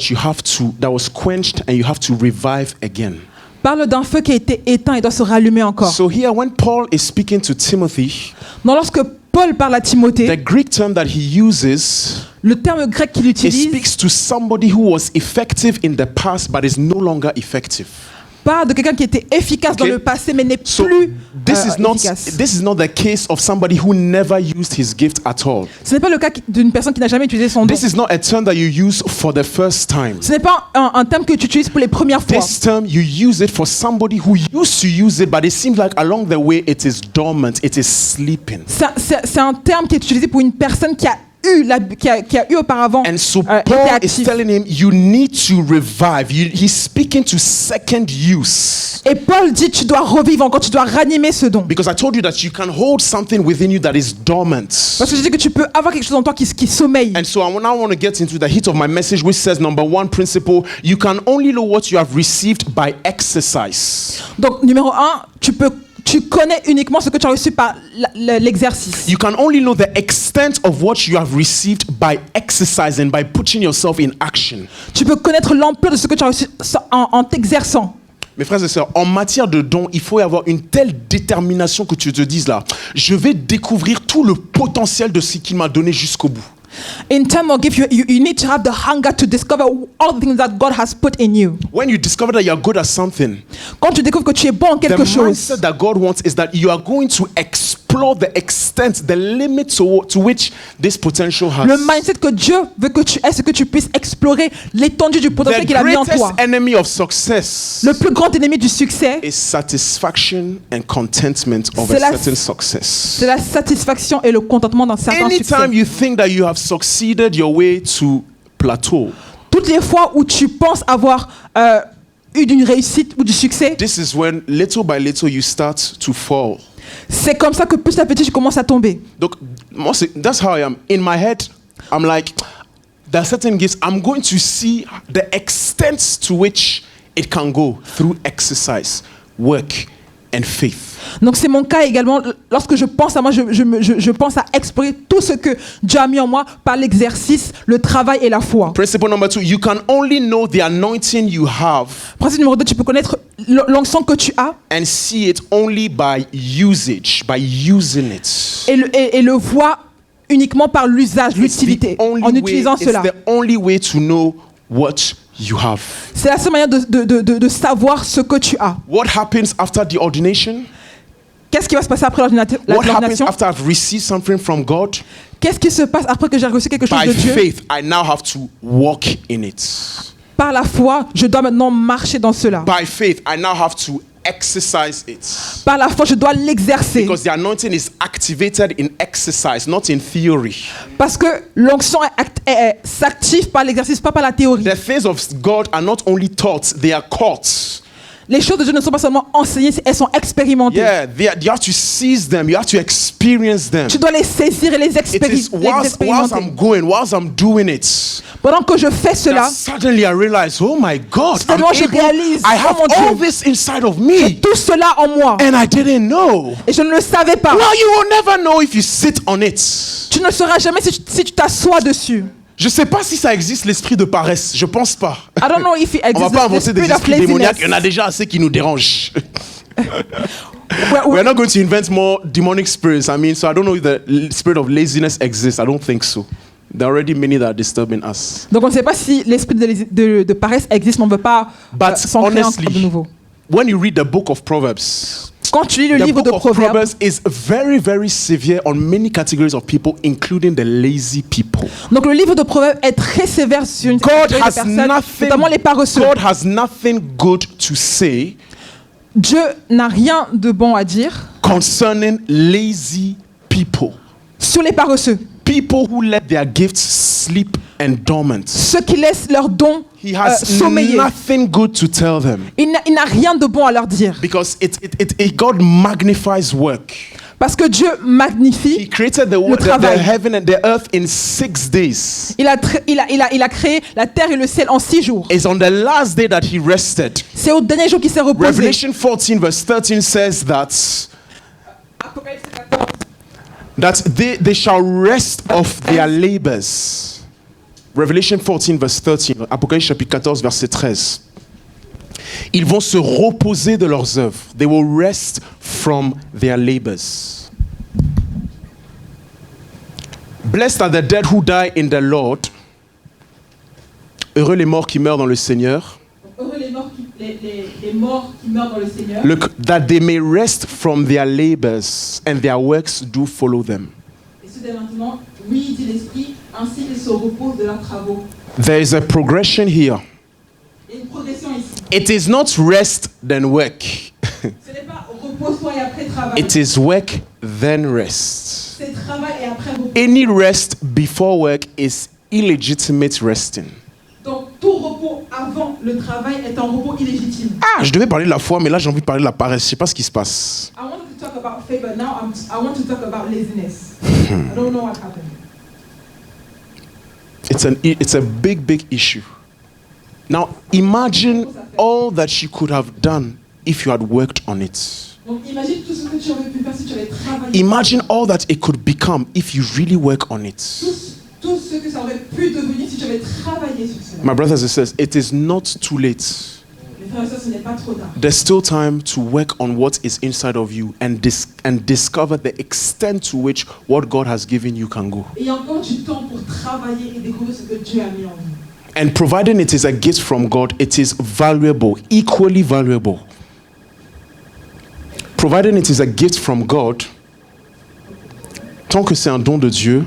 Speaker 2: was quenched and you have to revive again.
Speaker 1: parle d'un feu qui a été éteint et doit se rallumer encore.
Speaker 2: So here when Paul is speaking to Timothy,
Speaker 1: Donc lorsque Paul parle à
Speaker 2: the
Speaker 1: Timothée,
Speaker 2: Greek term that he uses,
Speaker 1: le terme grec qu'il
Speaker 2: it
Speaker 1: utilise
Speaker 2: speaks to somebody who was effective in the past but is no longer effective.
Speaker 1: parle de quelqu'un qui était efficace dans
Speaker 2: Okay.
Speaker 1: le passé mais n'est
Speaker 2: So
Speaker 1: plus
Speaker 2: this
Speaker 1: efficace.
Speaker 2: is not the case of somebody who never used his gift at all.
Speaker 1: Ce n'est pas le cas d'une personne qui n'a jamais utilisé son don.
Speaker 2: This is not a term that you use for the first time.
Speaker 1: Ce n'est pas un terme que tu utilises pour les premières fois.
Speaker 2: This term you use it for somebody who used to use it, but it seems like along the way it is dormant, it is sleeping.
Speaker 1: C'est un terme qui est utilisé pour une personne qui a eu auparavant
Speaker 2: And so
Speaker 1: été
Speaker 2: Paul is
Speaker 1: active.
Speaker 2: telling him, you need to revive. He's speaking to second use.
Speaker 1: Et Paul dit tu dois revivre encore, tu dois ranimer ce don.
Speaker 2: Because I told you that you can hold something within you that is dormant.
Speaker 1: Parce que je dis que tu peux avoir quelque chose en toi qui sommeille.
Speaker 2: And so I now want to get into the heat of my message, which says, number one principle, you can only know what you have received by exercise.
Speaker 1: Donc numéro 1, tu connais uniquement ce que tu as reçu par l'exercice.
Speaker 2: You can only know the extent of what you have received by exercising, by putting yourself in action.
Speaker 1: Tu peux connaître l'ampleur de ce que tu as reçu en t'exerçant.
Speaker 2: Mes frères et sœurs, en matière de dons, il faut y avoir une telle détermination que tu te dises là, je vais découvrir tout le potentiel de ce qu'il m'a donné jusqu'au bout.
Speaker 1: In time of gift, you need to have the hunger to discover all the things that God has put in you.
Speaker 2: When you discover that you are good at something,
Speaker 1: Quand tu découvres que tu es bon en
Speaker 2: the
Speaker 1: quelque chose,
Speaker 2: mindset that God wants is that you are going to expect explore the extent, the limit to which this potential has.
Speaker 1: Le mindset que Dieu veut que tu aies, c'est que tu puisses explorer l'étendue du potentiel
Speaker 2: The
Speaker 1: qu'il a mis en
Speaker 2: greatest
Speaker 1: toi.
Speaker 2: enemy of success
Speaker 1: Le plus grand ennemi du succès,
Speaker 2: is satisfaction and contentment of
Speaker 1: C'est
Speaker 2: a
Speaker 1: la-
Speaker 2: certain success.
Speaker 1: c'est la satisfaction et le contentement d'un certain succès.
Speaker 2: Anytime you think that you have succeeded your way to plateau,
Speaker 1: Toutes les fois où tu penses avoir eu une réussite ou du succès,
Speaker 2: this is when little by little you start to fall.
Speaker 1: c'est comme ça que petit à petit tu commences à tomber.
Speaker 2: Donc, moi, that's how I am. In my head, I'm like, there are certain gifts. I'm going to see the extent to which it can go through exercise, work, and faith.
Speaker 1: Donc c'est mon cas également. Lorsque je pense à moi, je pense à explorer tout ce que Dieu a mis en moi par l'exercice, le travail et la foi.
Speaker 2: Principle number 2, you can only know the anointing you have
Speaker 1: Principe numéro 2, tu peux connaître l'onction que tu as
Speaker 2: and see it only by usage, by using it.
Speaker 1: et le voir uniquement par l'usage,
Speaker 2: It's the
Speaker 1: l'utilité,
Speaker 2: only
Speaker 1: en
Speaker 2: way-
Speaker 1: utilisant
Speaker 2: it's
Speaker 1: cela.
Speaker 2: the only way to know what you have.
Speaker 1: C'est la seule manière de savoir ce que tu as.
Speaker 2: What happens after the ordination?
Speaker 1: Qu'est-ce qui va se passer après
Speaker 2: What happens
Speaker 1: l'ordination?
Speaker 2: after I've received something from God?
Speaker 1: Qu'est-ce qui se passe après que j'ai reçu quelque chose
Speaker 2: By
Speaker 1: de Dieu?
Speaker 2: faith, I now have to walk in it.
Speaker 1: Par la foi, je dois maintenant marcher dans cela.
Speaker 2: By faith, I now have to exercise it.
Speaker 1: Par la foi, je dois l'exercer.
Speaker 2: Because the anointing is activated in exercise, not in theory.
Speaker 1: Parce que l'onction s'active par l'exercice, pas par la théorie.
Speaker 2: The things of God are not only taught, they are caught.
Speaker 1: Les choses de Dieu ne sont pas seulement enseignées, elles sont expérimentées.
Speaker 2: Yeah, you have to seize them, you have to experience them.
Speaker 1: Tu dois les saisir et les
Speaker 2: It is whilst
Speaker 1: expérimenter.
Speaker 2: I'm going, whilst I'm doing it,
Speaker 1: Pendant que je fais
Speaker 2: that
Speaker 1: cela,
Speaker 2: suddenly I realize, oh my God, I'm
Speaker 1: Soudainement, je
Speaker 2: able-
Speaker 1: réalise,
Speaker 2: I have
Speaker 1: oh mon
Speaker 2: all
Speaker 1: Dieu.
Speaker 2: this inside of me,
Speaker 1: tout cela en moi.
Speaker 2: and I didn't know.
Speaker 1: Et je ne le savais pas.
Speaker 2: Well, you will never know if you sit on it.
Speaker 1: Tu ne le sauras jamais si tu t'assois dessus.
Speaker 2: Je sais pas si ça existe l'esprit de paresse, je pense pas.
Speaker 1: I don't know if it
Speaker 2: On va
Speaker 1: exists.
Speaker 2: pas
Speaker 1: the
Speaker 2: inventer des
Speaker 1: spirit of
Speaker 2: esprits démoniaques, il y en a
Speaker 1: laziness.
Speaker 2: déjà assez qui nous dérangent.
Speaker 1: We're-
Speaker 2: We're not going to invent more demonic spirits. I mean, so I don't know if the spirit of laziness exists. I don't think so. There are already many that are disturbing us.
Speaker 1: Donc on ne sait pas si l'esprit de paresse existe, mais on ne veut pas
Speaker 2: But
Speaker 1: s'en créer encore de
Speaker 2: honestly,
Speaker 1: nouveau.
Speaker 2: when you read the book of Proverbs,
Speaker 1: Quand tu lis le
Speaker 2: the
Speaker 1: livre de
Speaker 2: book of
Speaker 1: Proverbes,
Speaker 2: Proverbs is very, very severe on many categories of people, including the lazy people.
Speaker 1: donc le livre de Proverbes est très sévère sur une
Speaker 2: God
Speaker 1: catégorie de
Speaker 2: has
Speaker 1: personnes,
Speaker 2: nothing.
Speaker 1: notamment les paresseux.
Speaker 2: God has nothing good to say
Speaker 1: Dieu n'a rien de bon à dire
Speaker 2: concerning lazy people.
Speaker 1: sur les paresseux,
Speaker 2: People who let their gifts sleep and dormant.
Speaker 1: ceux qui laissent leurs dons
Speaker 2: He has
Speaker 1: sommeiller.
Speaker 2: nothing good to tell them
Speaker 1: Il n'a rien de bon à leur dire.
Speaker 2: because God magnifies work.
Speaker 1: Parce que Dieu
Speaker 2: He
Speaker 1: magnifie.
Speaker 2: created the
Speaker 1: travail.
Speaker 2: heaven and the earth in 6 days.
Speaker 1: Il a créé la terre et le ciel en 6 jours.
Speaker 2: It's on the last day that he rested.
Speaker 1: C'est au dernier jour qu'il s'est reposé.
Speaker 2: Revelation 14 verse 13 says that they shall rest of their labors. Revelation 14 verse 13, Apocalypse chapitre 14 verset 13. Ils vont se reposer de leurs œuvres. They will rest from their labors. Blessed are the dead who die in the Lord. Heureux les morts qui meurent dans le Seigneur.
Speaker 1: Heureux les morts qui meurent dans le Seigneur.
Speaker 2: Look, that they may rest from their labors and their works do follow them.
Speaker 1: Et ceux dès maintenant, oui, dit l'Esprit, ainsi qu'ils se reposent de leurs travaux.
Speaker 2: There is a progression here.
Speaker 1: Il y a une progression ici.
Speaker 2: It is not rest then work.
Speaker 1: Ce n'est pas repose-toi et après travail.
Speaker 2: It is work then rest.
Speaker 1: C'est travail et après repos.
Speaker 2: Any rest before work is illegitimate resting.
Speaker 1: Donc tout repos avant le travail est un repos illégitime.
Speaker 2: Ah, je devais parler de la foi, mais là j'ai envie de parler de la paresse. Je sais pas ce qui se passe.
Speaker 1: I wanted to talk about faith, but now I want to talk about laziness. I don't know what happened.
Speaker 2: It's a big issue. Now imagine all that you could have done if you had worked on it.
Speaker 1: Donc imagine tout ce que tu aurais pu faire si tu avais travaillé.
Speaker 2: Imagine all that it could become if you really work on it.
Speaker 1: Tout ce que ça aurait pu devenir si tu avais travaillé sur cela.
Speaker 2: My brothers and sisters, it is not too late.
Speaker 1: Mes frères et sœurs, ce n'est pas trop tard.
Speaker 2: There's still time to work on what is inside of you and discover the extent to which what God has given you can go.
Speaker 1: Et il y a encore du temps pour travailler et découvrir ce que Dieu a mis en nous.
Speaker 2: And providing it is a gift from God, it is valuable, equally valuable. Providing it is a gift from God, tant que c'est un don de Dieu,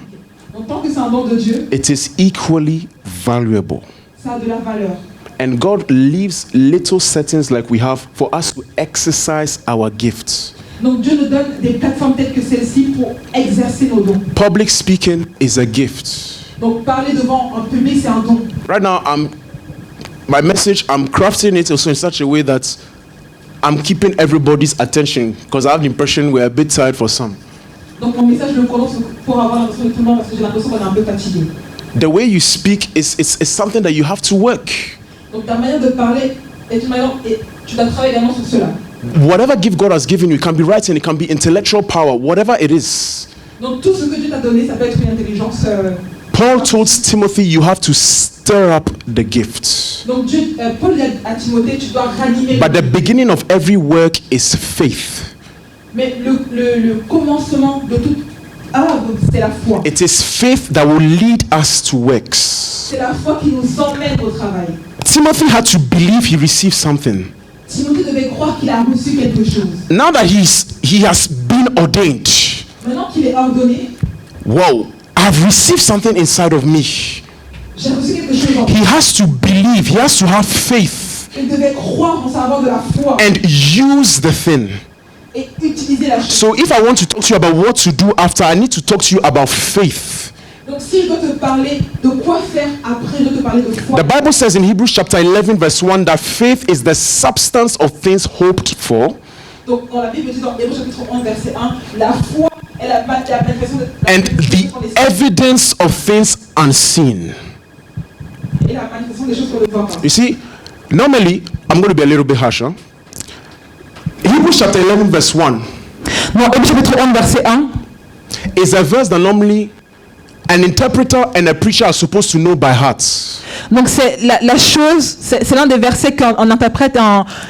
Speaker 1: Donc tant que c'est un don de Dieu,
Speaker 2: it is equally valuable.
Speaker 1: ça a de la valeur.
Speaker 2: And God leaves little settings like we have for us to exercise our gifts.
Speaker 1: Donc Dieu nous donne des plateformes telles que celle-ci pour exercer nos dons.
Speaker 2: Public speaking is a gift.
Speaker 1: Donc parler devant un public, c'est un don.
Speaker 2: Right now, my message, I'm crafting it also in such a way that I'm keeping everybody's attention because I have the impression we're a bit tired for some.
Speaker 1: Donc mon message, je le commence pour avoir l'attention de tout le monde parce que j'ai l'impression qu'on est un peu fatigué.
Speaker 2: The way you speak is something that you have to work.
Speaker 1: Donc ta manière de parler est une manière, et tu dois travailler également sur cela.
Speaker 2: Whatever gift God has given you, it can be writing, it can be intellectual power, whatever it is.
Speaker 1: Donc tout ce que Dieu t'a donné, ça peut être une intelligence.
Speaker 2: Paul told Timothy, you have to stir up the gift.
Speaker 1: Donc Dieu, Paul dit à Timothée, tu dois ranimer.
Speaker 2: But the beginning of every work is faith.
Speaker 1: Mais le commencement de toute œuvre, c'est la foi.
Speaker 2: It is faith that will lead us to works.
Speaker 1: C'est la foi qui nous emmène au travail.
Speaker 2: Timothy had to believe he received something.
Speaker 1: Timothée devait croire qu'il a reçu quelque chose.
Speaker 2: Now that he has been ordained,
Speaker 1: Maintenant qu'il est ordonné,
Speaker 2: whoa, I've received something inside of me.
Speaker 1: j'ai reçu quelque chose en moi.
Speaker 2: He has to believe, he has to have faith
Speaker 1: Il devait croire en savoir de la foi
Speaker 2: and use the thing.
Speaker 1: et utiliser la chose.
Speaker 2: So if I want to talk to you about what to do after, I need to talk to you about faith.
Speaker 1: Donc si je dois te parler de quoi faire après, je dois te parler de foi.
Speaker 2: The Bible says in Hebrews chapter 11 verse 1 that faith is the substance of things hoped for
Speaker 1: Donc dans la Bible dit dans Hébreux chapitre 11 verset 1, la foi est la manifestation de
Speaker 2: and the evidence of things unseen.
Speaker 1: et la manifestation des choses qu'on ne voit pas.
Speaker 2: You see, normally, I'm going to be a little bit harsh. Huh? Hebrews chapter 11 verse 1
Speaker 1: Non, Hébreux chapitre 11 verset 1,
Speaker 2: is a verse that normally an interpreter and a preacher are supposed to know by heart.
Speaker 1: donc c'est la chose, c'est l'un des versets qu'un interprète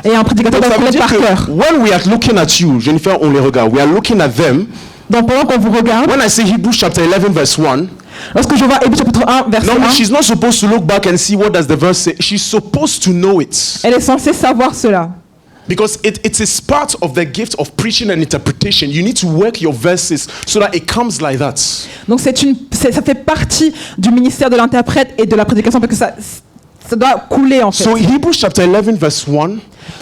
Speaker 1: et un prédicateur
Speaker 2: Donc,
Speaker 1: doivent
Speaker 2: ça veut
Speaker 1: connaître
Speaker 2: dire
Speaker 1: par cœur.
Speaker 2: que when we are looking at you, Jennifer, on les regarde, we are looking at them.
Speaker 1: Donc pendant qu'on vous regarde,
Speaker 2: When I say Hebrews chapter 11 verse 1,
Speaker 1: lorsque je vois Hébreux chapitre 1 verset
Speaker 2: normally
Speaker 1: 1,
Speaker 2: she's not supposed to look back and see what does the verse say. She's supposed to know it.
Speaker 1: elle est censée savoir cela.
Speaker 2: Because it is part of the gift of preaching and interpretation. You need to work your verses so that it comes like that.
Speaker 1: Donc ça fait partie du ministère de l'interprète et de la prédication parce que ça doit couler en fait.
Speaker 2: So Hebrews chapter 11 verse 1,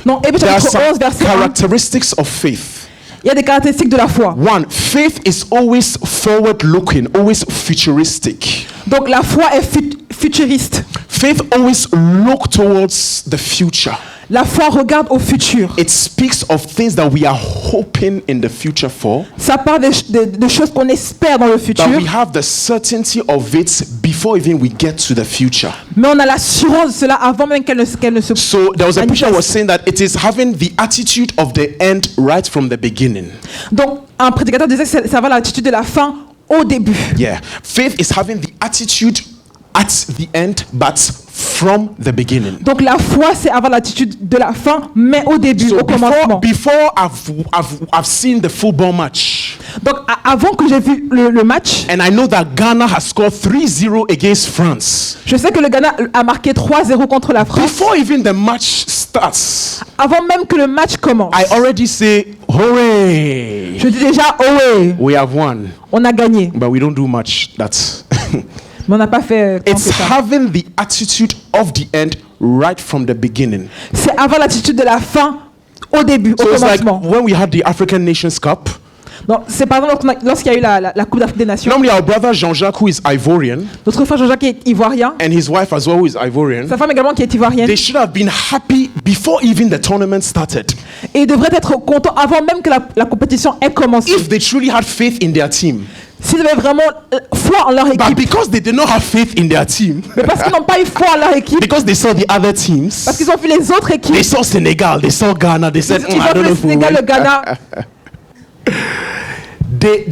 Speaker 1: Donc Hébreux
Speaker 2: there are
Speaker 1: chapitre 11
Speaker 2: some
Speaker 1: verset 1,
Speaker 2: characteristics of faith.
Speaker 1: il y a des caractéristiques de la foi.
Speaker 2: One, faith is always forward looking, always futuristic.
Speaker 1: Donc la foi est futuriste.
Speaker 2: Faith always look towards the future.
Speaker 1: La foi regarde au futur.
Speaker 2: It speaks of things that we are hoping in the future for,
Speaker 1: Ça parle de choses qu'on espère dans le futur,
Speaker 2: but we have the certainty of it before even we get to the future.
Speaker 1: mais on a l'assurance de cela avant même qu'elle ne se...
Speaker 2: So there was a preacher who was
Speaker 1: manifeste.
Speaker 2: saying that it is having the attitude of the end right from the beginning.
Speaker 1: Donc un prédicateur disait que ça va l'attitude de la fin au début.
Speaker 2: Yeah. Faith is having the attitude at the end, but from the beginning.
Speaker 1: Donc la foi, c'est avoir l'attitude de la fin, mais au début,
Speaker 2: So
Speaker 1: au commencement.
Speaker 2: before I've seen the football match,
Speaker 1: Donc avant que j'ai vu le match,
Speaker 2: and I know that Ghana has scored 3-0 against France.
Speaker 1: je sais que le Ghana a marqué 3-0 contre la France.
Speaker 2: Before even the match starts,
Speaker 1: Avant même que le match commence,
Speaker 2: I already say, hooray!
Speaker 1: je dis déjà, oh ouais,
Speaker 2: We have won.
Speaker 1: on a gagné.
Speaker 2: But we don't do much. That's
Speaker 1: Mais on n'a pas fait tant que
Speaker 2: it's
Speaker 1: ça.
Speaker 2: having the attitude of the end right from the beginning.
Speaker 1: C'est avoir l'attitude de la fin au début, au
Speaker 2: So it's like
Speaker 1: commencement.
Speaker 2: when we had the African Nations Cup.
Speaker 1: Donc, c'est par exemple lorsqu'il y a eu la Coupe d'Afrique des Nations.
Speaker 2: Normally our brother Jean-Jacques, who is Ivorian,
Speaker 1: Notre frère Jean-Jacques est ivoirien.
Speaker 2: and his wife as well, who is Ivorian,
Speaker 1: Sa femme également qui est ivoirienne.
Speaker 2: they should have been happy before even the tournament started.
Speaker 1: Et ils devraient être contents avant même que la compétition ait commencé.
Speaker 2: If they truly had faith in their team.
Speaker 1: S'ils avaient vraiment foi en leur
Speaker 2: But
Speaker 1: équipe.
Speaker 2: because they did not have faith in their team,
Speaker 1: Mais parce qu'ils n'ont pas eu foi en leur équipe,
Speaker 2: because they saw the other teams,
Speaker 1: parce qu'ils ont vu les autres équipes,
Speaker 2: they saw Senegal, they saw Ghana, they said,
Speaker 1: ils
Speaker 2: I
Speaker 1: ont
Speaker 2: don't
Speaker 1: vu
Speaker 2: know
Speaker 1: le
Speaker 2: if we
Speaker 1: Sénégal, le
Speaker 2: win.
Speaker 1: Ghana.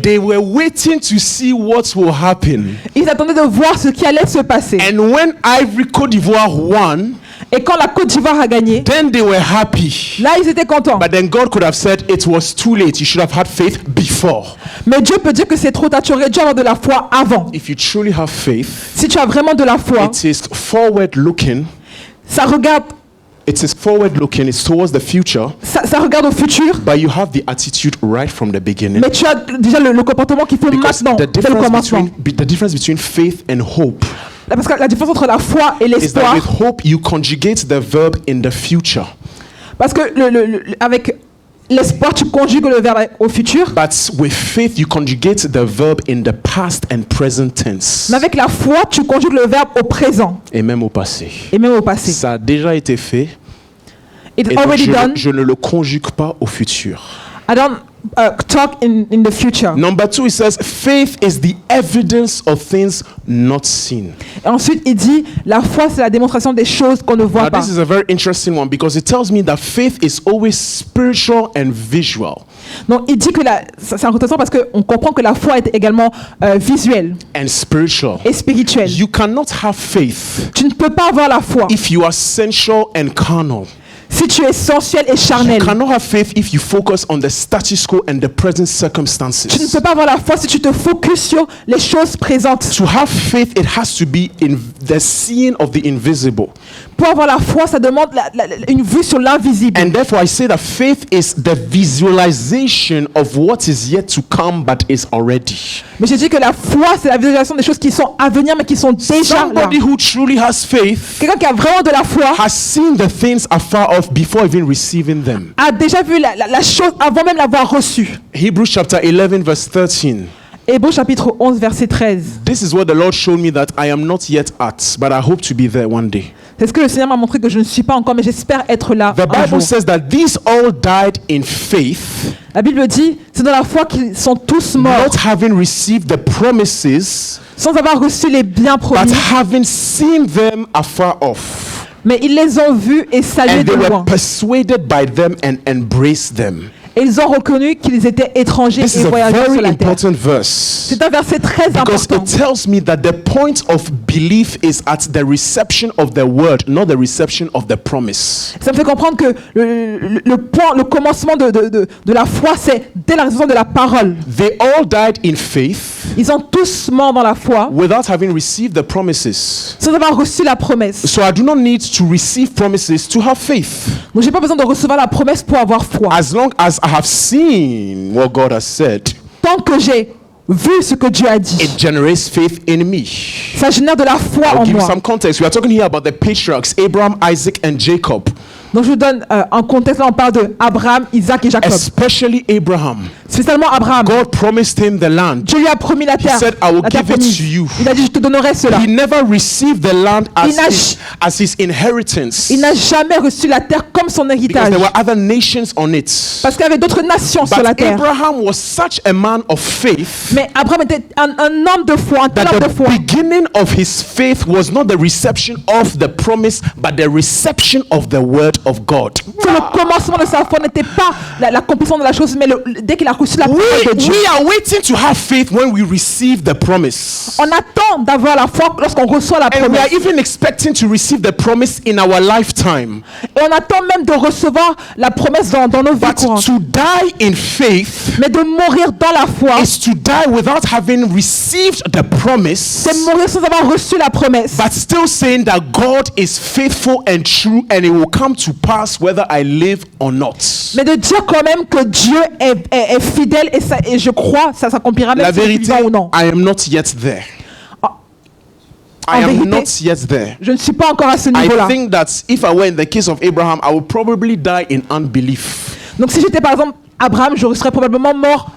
Speaker 2: They were waiting to see what will happen.
Speaker 1: Ils attendaient de voir ce qui allait se passer.
Speaker 2: And when Ivory Côte d'Ivoire won,
Speaker 1: Et quand la Côte d'Ivoire a gagné,
Speaker 2: then they were happy.
Speaker 1: là ils étaient contents.
Speaker 2: But then God could have said it was too late. You should have had faith before.
Speaker 1: Mais Dieu peut dire que c'est trop tard. Tu aurais dû avoir de la foi avant.
Speaker 2: If you truly have faith,
Speaker 1: Si tu as vraiment de la foi,
Speaker 2: it is forward looking,
Speaker 1: ça regarde
Speaker 2: It is forward looking, it's towards the future,
Speaker 1: ça regarde au futur,
Speaker 2: but you have the attitude right from the beginning.
Speaker 1: mais tu as déjà le comportement qu'il faut
Speaker 2: Because
Speaker 1: maintenant, dès le commencement.
Speaker 2: the difference between faith and hope
Speaker 1: Parce que la différence entre la foi et
Speaker 2: is that
Speaker 1: l'espoir,
Speaker 2: with hope you conjugate the verb in the future,
Speaker 1: parce que avec l'espoir, tu conjugues le verbe au futur,
Speaker 2: but with faith you conjugate the verb in the past and present tense,
Speaker 1: mais avec la foi, tu conjugues le verbe au présent
Speaker 2: et même au passé.
Speaker 1: et même au passé.
Speaker 2: Ça a déjà été fait,
Speaker 1: It's
Speaker 2: et donc
Speaker 1: already done.
Speaker 2: je ne le conjugue pas au futur.
Speaker 1: I don't talk in the future.
Speaker 2: Number 2, it says faith is the evidence of things not seen.
Speaker 1: Et ensuite, il dit, la foi, c'est la démonstration des choses qu'on ne voit
Speaker 2: Now
Speaker 1: pas.
Speaker 2: this is a very interesting one because it tells me that faith is always spiritual and visual.
Speaker 1: Donc, il dit que c'est intéressant parce qu'on comprend que la foi est également visuelle
Speaker 2: And spiritual.
Speaker 1: et spirituelle.
Speaker 2: You cannot have faith
Speaker 1: Tu ne peux pas avoir la foi
Speaker 2: if you are sensual and carnal.
Speaker 1: si tu es sensuel et
Speaker 2: You
Speaker 1: charnel.
Speaker 2: cannot have faith if you focus on the status quo and the present
Speaker 1: Tu ne
Speaker 2: circumstances.
Speaker 1: peux pas avoir la foi si tu te focuses sur les choses présentes.
Speaker 2: To have faith, it has to be in the seeing of the invisible.
Speaker 1: Pour avoir la foi, ça demande une vue sur l'invisible.
Speaker 2: And therefore, I say that faith is the visualization of what is yet to come but is already.
Speaker 1: Mais je dis que la foi, c'est la visualisation des choses qui sont à venir mais qui sont déjà là.
Speaker 2: Somebody who truly has faith
Speaker 1: Quelqu'un qui a vraiment de la foi
Speaker 2: has seen the things afar off before even receiving them.
Speaker 1: a déjà vu la chose avant même l'avoir reçue.
Speaker 2: Hebrews chapter 11 verse 13.
Speaker 1: Hébreux chapitre 11 verset 13.
Speaker 2: This is what the Lord showed me that I am not yet at, but I hope to be there one day.
Speaker 1: C'est ce que le Seigneur m'a montré que je ne suis pas encore, mais j'espère être là
Speaker 2: The
Speaker 1: un
Speaker 2: Bible
Speaker 1: jour.
Speaker 2: says that these all died in faith,
Speaker 1: La Bible dit, c'est dans la foi qu'ils sont tous morts,
Speaker 2: not having received the promises,
Speaker 1: sans avoir reçu les biens
Speaker 2: but
Speaker 1: promis,
Speaker 2: having seen them afar off.
Speaker 1: mais ils les ont vus et salués
Speaker 2: And
Speaker 1: de
Speaker 2: they were
Speaker 1: loin.
Speaker 2: persuaded by them and embraced them.
Speaker 1: Et ils ont reconnu qu'ils étaient étrangers
Speaker 2: This
Speaker 1: et
Speaker 2: is a
Speaker 1: voyageurs sur
Speaker 2: very
Speaker 1: la terre.
Speaker 2: important verse.
Speaker 1: C'est un verset très
Speaker 2: Because
Speaker 1: important.
Speaker 2: it tells me that the point of belief is at the reception of the word, not the reception of the promise.
Speaker 1: Ça me fait comprendre que le commencement de la foi, c'est dès la réception de la parole.
Speaker 2: They all died in faith
Speaker 1: Ils sont tous morts dans la foi,
Speaker 2: without having received the promises.
Speaker 1: sans avoir reçu la promesse.
Speaker 2: So I do not need to receive promises to have faith.
Speaker 1: Donc j'ai pas besoin de recevoir la promesse pour avoir foi.
Speaker 2: As long as I have seen what God has said,
Speaker 1: Tant que j'ai vu ce que Dieu a dit,
Speaker 2: it generates faith in me.
Speaker 1: ça génère de la foi
Speaker 2: I'll
Speaker 1: en
Speaker 2: give you
Speaker 1: moi.
Speaker 2: some context. We are talking here about the patriarchs, Abraham, Isaac, and Jacob.
Speaker 1: Donc je vous donne un contexte, là on parle de Abraham, Isaac et Jacob.
Speaker 2: Especially Abraham.
Speaker 1: Spécialement Abraham.
Speaker 2: God promised him the land.
Speaker 1: Dieu lui a promis la terre.
Speaker 2: said, "I will
Speaker 1: la terre
Speaker 2: give it
Speaker 1: promise.
Speaker 2: to you."
Speaker 1: Il a dit, je te donnerai cela.
Speaker 2: He never received the land
Speaker 1: Il n'a-
Speaker 2: as his inheritance
Speaker 1: Il n'a jamais reçu la terre comme son
Speaker 2: because
Speaker 1: héritage.
Speaker 2: there were other nations on it.
Speaker 1: Parce qu'il y avait d'autres nations sur la
Speaker 2: But
Speaker 1: terre.
Speaker 2: Abraham was such a man of faith
Speaker 1: Mais Abraham était un homme de foi, un tel
Speaker 2: that
Speaker 1: homme de
Speaker 2: the
Speaker 1: foi.
Speaker 2: beginning of his faith was not the reception of the promise, but the reception of the word of God.
Speaker 1: Que le commencement de sa foi n'était pas l'accomplissement de la chose, mais dès qu'il a reçu la parole de Dieu.
Speaker 2: We are waiting to have faith when we receive the promise.
Speaker 1: On attend d'avoir la foi lorsqu'on reçoit la
Speaker 2: And we are
Speaker 1: promesse.
Speaker 2: even expecting to receive the promise in our lifetime.
Speaker 1: Et on attend même de recevoir la promesse dans nos vies
Speaker 2: But
Speaker 1: courantes.
Speaker 2: to die in faith
Speaker 1: Mais de mourir dans la foi,
Speaker 2: is to die without having received the promise,
Speaker 1: c'est mourir sans avoir reçu la promesse.
Speaker 2: but still saying that God is faithful and true and it will come to pass whether I live or not.
Speaker 1: Mais de dire quand même que Dieu est fidèle et je crois ça s'accomplira même
Speaker 2: La
Speaker 1: si je suis
Speaker 2: vérité,
Speaker 1: vivant ou non.
Speaker 2: I am not yet there.
Speaker 1: En
Speaker 2: I am
Speaker 1: vérité,
Speaker 2: not yet there.
Speaker 1: je ne suis pas encore à ce
Speaker 2: I
Speaker 1: niveau-là.
Speaker 2: think that if I were in the case of Abraham, I would probably die in unbelief.
Speaker 1: Donc si j'étais par exemple Abraham, je serais probablement mort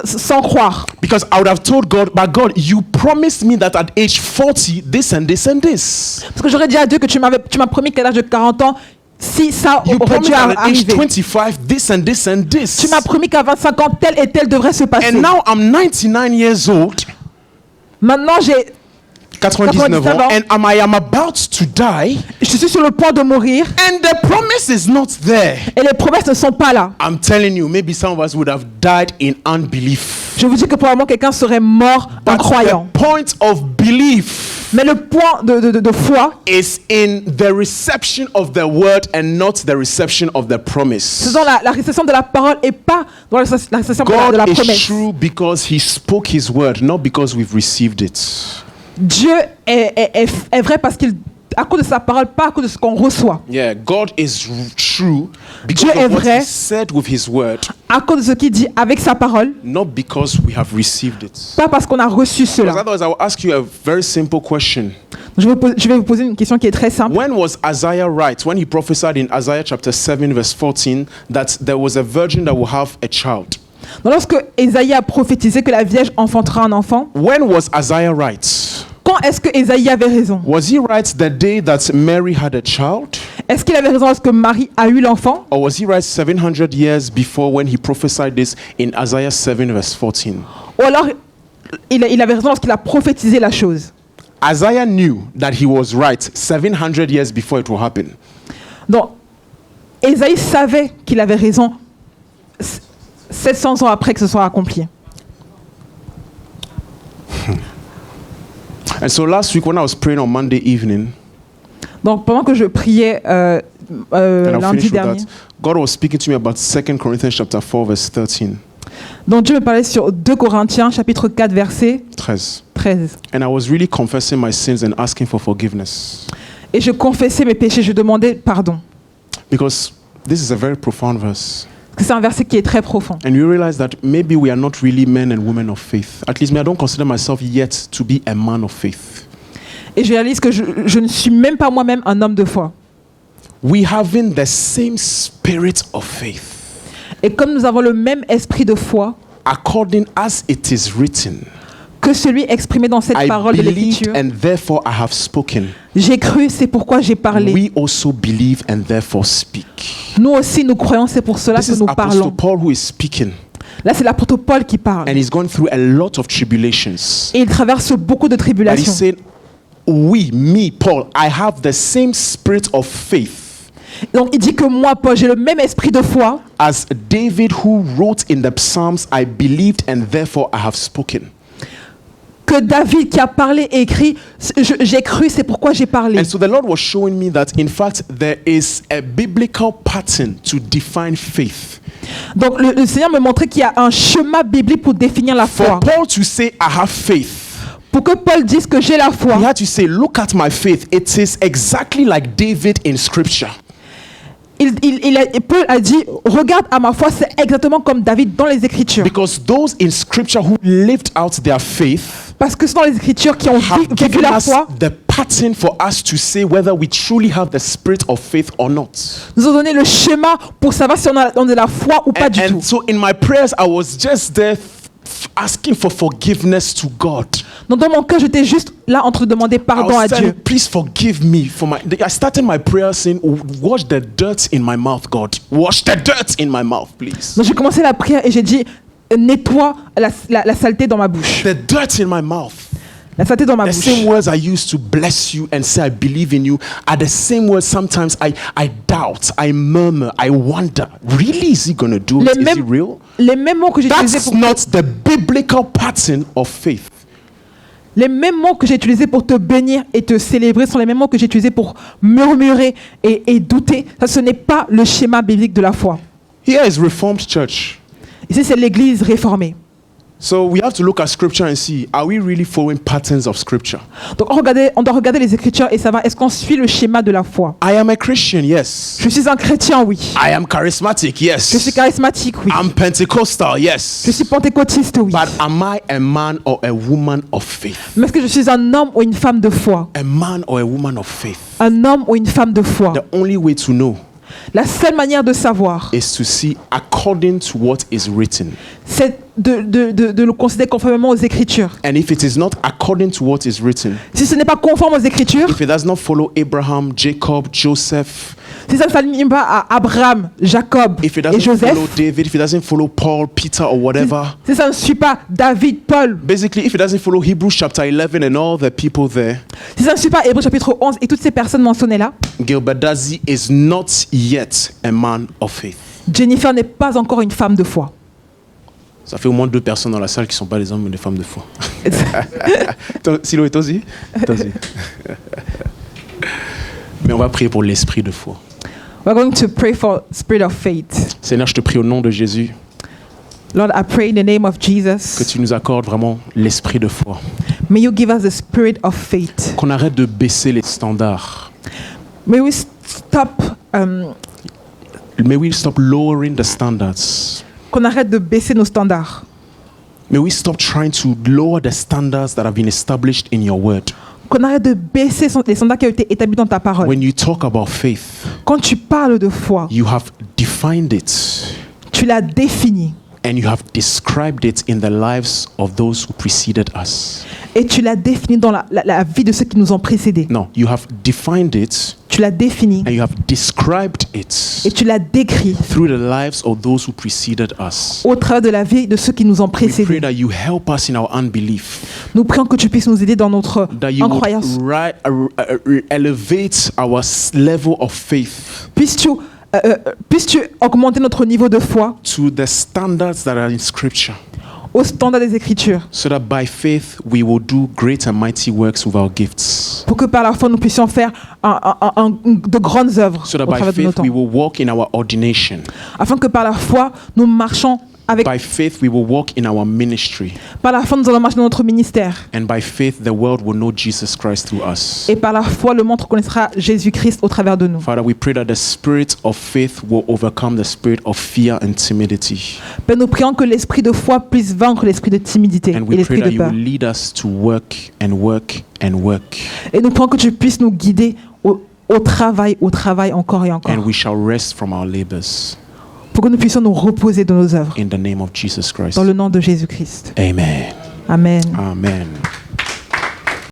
Speaker 1: sans croire.
Speaker 2: Because I would have told God, but God, you promised me that at age 40, this and this and this.
Speaker 1: Parce que j'aurais dit à Dieu que tu m'as promis qu'à l'âge de 40 ans, si ça
Speaker 2: You
Speaker 1: aurait
Speaker 2: promised
Speaker 1: dû
Speaker 2: that at age
Speaker 1: arriver.
Speaker 2: 25, this and this and
Speaker 1: Tu
Speaker 2: this.
Speaker 1: m'as promis qu'à 25 ans, tel et tel devrait se passer.
Speaker 2: And now I'm 99 years old,
Speaker 1: Maintenant,
Speaker 2: 99 ans, and I am about to die,
Speaker 1: je suis sur le point de mourir
Speaker 2: and the promise is not there.
Speaker 1: et les promesses ne sont pas là.
Speaker 2: I'm telling you, maybe some of us would have died in unbelief.
Speaker 1: Je vous dis que probablement quelqu'un serait mort en
Speaker 2: But
Speaker 1: croyant.
Speaker 2: the point of belief
Speaker 1: Mais le point de foi,
Speaker 2: is in the reception of the word and not the reception of the
Speaker 1: c'est
Speaker 2: promise.
Speaker 1: dans la réception de la parole et pas dans la réception de la
Speaker 2: God is
Speaker 1: promesse.
Speaker 2: true because he spoke his word, not because we've received it.
Speaker 1: Dieu est vrai parce qu'il à cause de sa parole, pas à cause de ce qu'on reçoit.
Speaker 2: Yeah, God is true because
Speaker 1: Dieu est
Speaker 2: of what
Speaker 1: vrai.
Speaker 2: He said with His word,
Speaker 1: À cause de ce qu'il dit avec sa parole,
Speaker 2: not because we have received it.
Speaker 1: pas parce qu'on a reçu
Speaker 2: Because
Speaker 1: cela.
Speaker 2: otherwise, I will ask you a very simple question.
Speaker 1: Je vais vous poser une question qui est très simple.
Speaker 2: When was Isaiah right when he prophesied in Isaiah chapter 7 verse 14 that there was a virgin that will have a child?
Speaker 1: Donc, lorsque Ésaïe a prophétisé que la Vierge enfantera un enfant,
Speaker 2: When was Isaiah right?
Speaker 1: quand est-ce que Ésaïe avait raison?
Speaker 2: Was he right the day that Mary had a child?
Speaker 1: Est-ce qu'il avait raison lorsque Marie a eu l'enfant?
Speaker 2: Or was he right 700 years before when he prophesied this in Isaiah 7 verse 14?
Speaker 1: Ou alors, il avait raison lorsqu'il a prophétisé la chose?
Speaker 2: Isaiah knew that he was right 700 years before it will happen.
Speaker 1: Donc, Ésaïe savait qu'il avait raison 700 ans après que ce soit accompli.
Speaker 2: And so last week when I was praying on Monday evening,
Speaker 1: Donc, pendant que je priais
Speaker 2: and I'll
Speaker 1: lundi
Speaker 2: finish with
Speaker 1: dernier,
Speaker 2: that, God was speaking to me about 2 Corinthians chapter 4 verse 13.
Speaker 1: donc Dieu me parlait sur 2 Corinthiens, chapitre 4, verset
Speaker 2: 13.
Speaker 1: 13.
Speaker 2: And I was really confessing my sins and asking for forgiveness.
Speaker 1: Et je confessais mes péchés, je demandais pardon.
Speaker 2: Because this is a very profound verse.
Speaker 1: C'est un verset qui est très profond.
Speaker 2: And you realize that maybe we are not really men and women of faith. At least me, I don't consider myself yet to be a man of faith.
Speaker 1: Et je réalise que je ne suis même pas moi-même un homme de foi.
Speaker 2: We having the same spirit of faith,
Speaker 1: Et comme nous avons le même esprit de foi
Speaker 2: according as it is written,
Speaker 1: que celui exprimé dans cette
Speaker 2: I
Speaker 1: parole de
Speaker 2: believed
Speaker 1: l'Écriture,
Speaker 2: and therefore I have spoken.
Speaker 1: j'ai cru, c'est pourquoi j'ai parlé.
Speaker 2: We also believe and therefore speak.
Speaker 1: Nous aussi, nous croyons, c'est pour cela
Speaker 2: This
Speaker 1: que
Speaker 2: is
Speaker 1: nous
Speaker 2: Apostle
Speaker 1: parlons.
Speaker 2: Paul who is speaking,
Speaker 1: Là, c'est l'apôtre Paul qui parle.
Speaker 2: and he's going through a lot of tribulations.
Speaker 1: Et il traverse beaucoup de
Speaker 2: But he's
Speaker 1: tribulations.
Speaker 2: saying, me, Paul, I have the same spirit of faith
Speaker 1: Donc, il dit que moi, Paul, j'ai le même esprit de foi
Speaker 2: as David who wrote in the Psalms, I believed and therefore I have spoken.
Speaker 1: que David qui a parlé et écrit. J'ai cru, c'est pourquoi j'ai parlé.
Speaker 2: And so the Lord was showing me that in fact there is a biblical pattern to define faith.
Speaker 1: Donc, le Seigneur me montrait qu'il y a un chemin biblique pour définir la foi.
Speaker 2: For Paul to say, I have faith,
Speaker 1: Pour que Paul dise que j'ai la foi,
Speaker 2: he had to say, look at my faith. It is exactly like David in scripture.
Speaker 1: Paul a dit, regarde à ma foi, c'est exactement comme David dans les Écritures.
Speaker 2: Because those in scripture who lived out their faith
Speaker 1: Parce que ce sont les Écritures qui ont
Speaker 2: have
Speaker 1: vécu
Speaker 2: given
Speaker 1: la
Speaker 2: us
Speaker 1: foi,
Speaker 2: the pattern for us to say whether we truly have the spirit of faith or not.
Speaker 1: nous ont donné le schéma pour savoir si on a de la foi ou pas du tout.
Speaker 2: And so in my prayers, I was just there asking for forgiveness to God.
Speaker 1: Donc dans mon cœur, j'étais juste là en train de demander
Speaker 2: I
Speaker 1: pardon à
Speaker 2: was saying,
Speaker 1: Dieu.
Speaker 2: please forgive me for my. I started my prayer saying, wash the dirt in my mouth, God. Wash the dirt in my mouth, please.
Speaker 1: Donc j'ai commencé la prière et j'ai dit, nettoie la saleté dans ma bouche.
Speaker 2: The dirt in my mouth.
Speaker 1: La saleté dans ma
Speaker 2: The
Speaker 1: bouche.
Speaker 2: same words I used to bless you and say I believe in you are the same words sometimes I doubt, I murmur, I wonder. Really, is he going to do it? Is he real?
Speaker 1: Les mêmes mots que j'ai utilisés
Speaker 2: That's
Speaker 1: pour
Speaker 2: not the biblical pattern of faith.
Speaker 1: les mêmes mots que j'ai utilisés pour te bénir et te célébrer sont les mêmes mots que j'ai utilisés pour murmurer et douter. Ça, ce n'est pas le schéma biblique de la foi.
Speaker 2: Here is Reformed Church.
Speaker 1: Ici, c'est l'Église réformée.
Speaker 2: So we have to look at scripture and see, are we really following patterns of scripture?
Speaker 1: Donc, on doit regarder les Écritures et savoir est-ce qu'on suit le schéma de la foi.
Speaker 2: I am a Christian, yes.
Speaker 1: Je suis un chrétien, oui.
Speaker 2: I am charismatic,
Speaker 1: Je suis
Speaker 2: yes.
Speaker 1: charismatique, oui.
Speaker 2: I'm Pentecostal,
Speaker 1: Je
Speaker 2: yes.
Speaker 1: suis pentecôtiste, oui.
Speaker 2: But am I a man or a woman of faith?
Speaker 1: Mais est-ce que je suis un homme ou une femme de foi?
Speaker 2: A man or a woman of faith?
Speaker 1: Un homme ou une femme de foi?
Speaker 2: The only way to know
Speaker 1: La seule manière de savoir,
Speaker 2: is to see according to what is written.
Speaker 1: c'est de le considérer conformément aux Écritures.
Speaker 2: And if it is not according to what is written,
Speaker 1: Si ce n'est pas conforme aux Écritures,
Speaker 2: if it does not follow Abraham, Jacob, Joseph,
Speaker 1: si ça ne s'aligne pas à Abraham, Jacob
Speaker 2: if it
Speaker 1: et
Speaker 2: doesn't
Speaker 1: Joseph,
Speaker 2: follow David, if it doesn't follow Paul, Peter, or whatever,
Speaker 1: si ça ne suit pas David, Paul,
Speaker 2: basically, if it doesn't follow Hebrews chapter 11 and all the people there,
Speaker 1: si ça ne suit pas Hébreux chapitre 11 et toutes ces personnes mentionnées là,
Speaker 2: Gilbert Dazi is not yet a man of faith.
Speaker 1: Jennifer n'est pas encore une femme de foi.
Speaker 2: Ça fait au moins 2 personnes dans la salle qui ne sont pas des hommes mais des femmes de foi. Silo et Tozi? Mais on va prier pour l'esprit de foi.
Speaker 1: We're going to pray for spirit of faith.
Speaker 2: Seigneur, je te prie au nom de Jésus
Speaker 1: Lord, I pray in the name of
Speaker 2: que
Speaker 1: Jesus.
Speaker 2: tu nous accordes vraiment l'esprit de foi.
Speaker 1: May you give us the spirit of faith.
Speaker 2: Qu'on arrête de baisser les standards.
Speaker 1: May we stop,
Speaker 2: May we stop lowering the standards.
Speaker 1: qu'on arrête de baisser nos standards.
Speaker 2: May we stop trying to lower the standards that have been established in your word.
Speaker 1: Qu'on arrête de baisser les standards qui ont été établis dans ta parole.
Speaker 2: When you talk about faith,
Speaker 1: Quand tu parles de foi,
Speaker 2: you have defined it
Speaker 1: tu l'as défini
Speaker 2: and you have described it in the lives of those who preceded us.
Speaker 1: et tu l'as défini dans la vie de ceux qui nous ont précédés.
Speaker 2: No, you have defined it
Speaker 1: Tu l'as défini
Speaker 2: and you have described it
Speaker 1: et tu l'as décrit
Speaker 2: through the lives of those who preceded us.
Speaker 1: au travers de la vie de ceux qui nous ont
Speaker 2: We pray
Speaker 1: précédés.
Speaker 2: that you help us in our unbelief,
Speaker 1: Nous prions que tu puisses nous aider dans notre
Speaker 2: that you
Speaker 1: incroyance.
Speaker 2: would elevate our level of faith
Speaker 1: Puisses-tu augmenter notre niveau de foi
Speaker 2: to the standards that are in Scripture,
Speaker 1: au standard des Écritures,
Speaker 2: so that by faith we will do great and mighty works with our gifts.
Speaker 1: pour que par la foi nous puissions faire de grandes œuvres
Speaker 2: So that
Speaker 1: au
Speaker 2: by
Speaker 1: travers de nos
Speaker 2: faith
Speaker 1: temps.
Speaker 2: we will walk in our ordination.
Speaker 1: Afin que par la foi nous marchons avec.
Speaker 2: By faith we will walk in our ministry.
Speaker 1: Par la foi nous allons marcher dans notre ministère.
Speaker 2: And by faith the world will know Jesus Christ through us.
Speaker 1: Et par la foi le monde reconnaîtra Jésus-Christ au travers de nous.
Speaker 2: Father, we pray that the spirit of faith will overcome the spirit of fear and timidity.
Speaker 1: Père, nous prions que l'esprit de foi puisse vaincre l'esprit de timidité
Speaker 2: And
Speaker 1: et
Speaker 2: we pray
Speaker 1: l'esprit
Speaker 2: that
Speaker 1: de
Speaker 2: you
Speaker 1: peur.
Speaker 2: will lead us to work and work and work.
Speaker 1: Et nous prions que tu puisses nous guider au travail encore et encore.
Speaker 2: And we shall rest from our labors.
Speaker 1: Pour que nous puissions nous reposer de nos œuvres.
Speaker 2: In the name of Jesus Christ.
Speaker 1: Dans le nom de Jésus-Christ.
Speaker 2: Amen.
Speaker 1: Amen.
Speaker 2: Amen.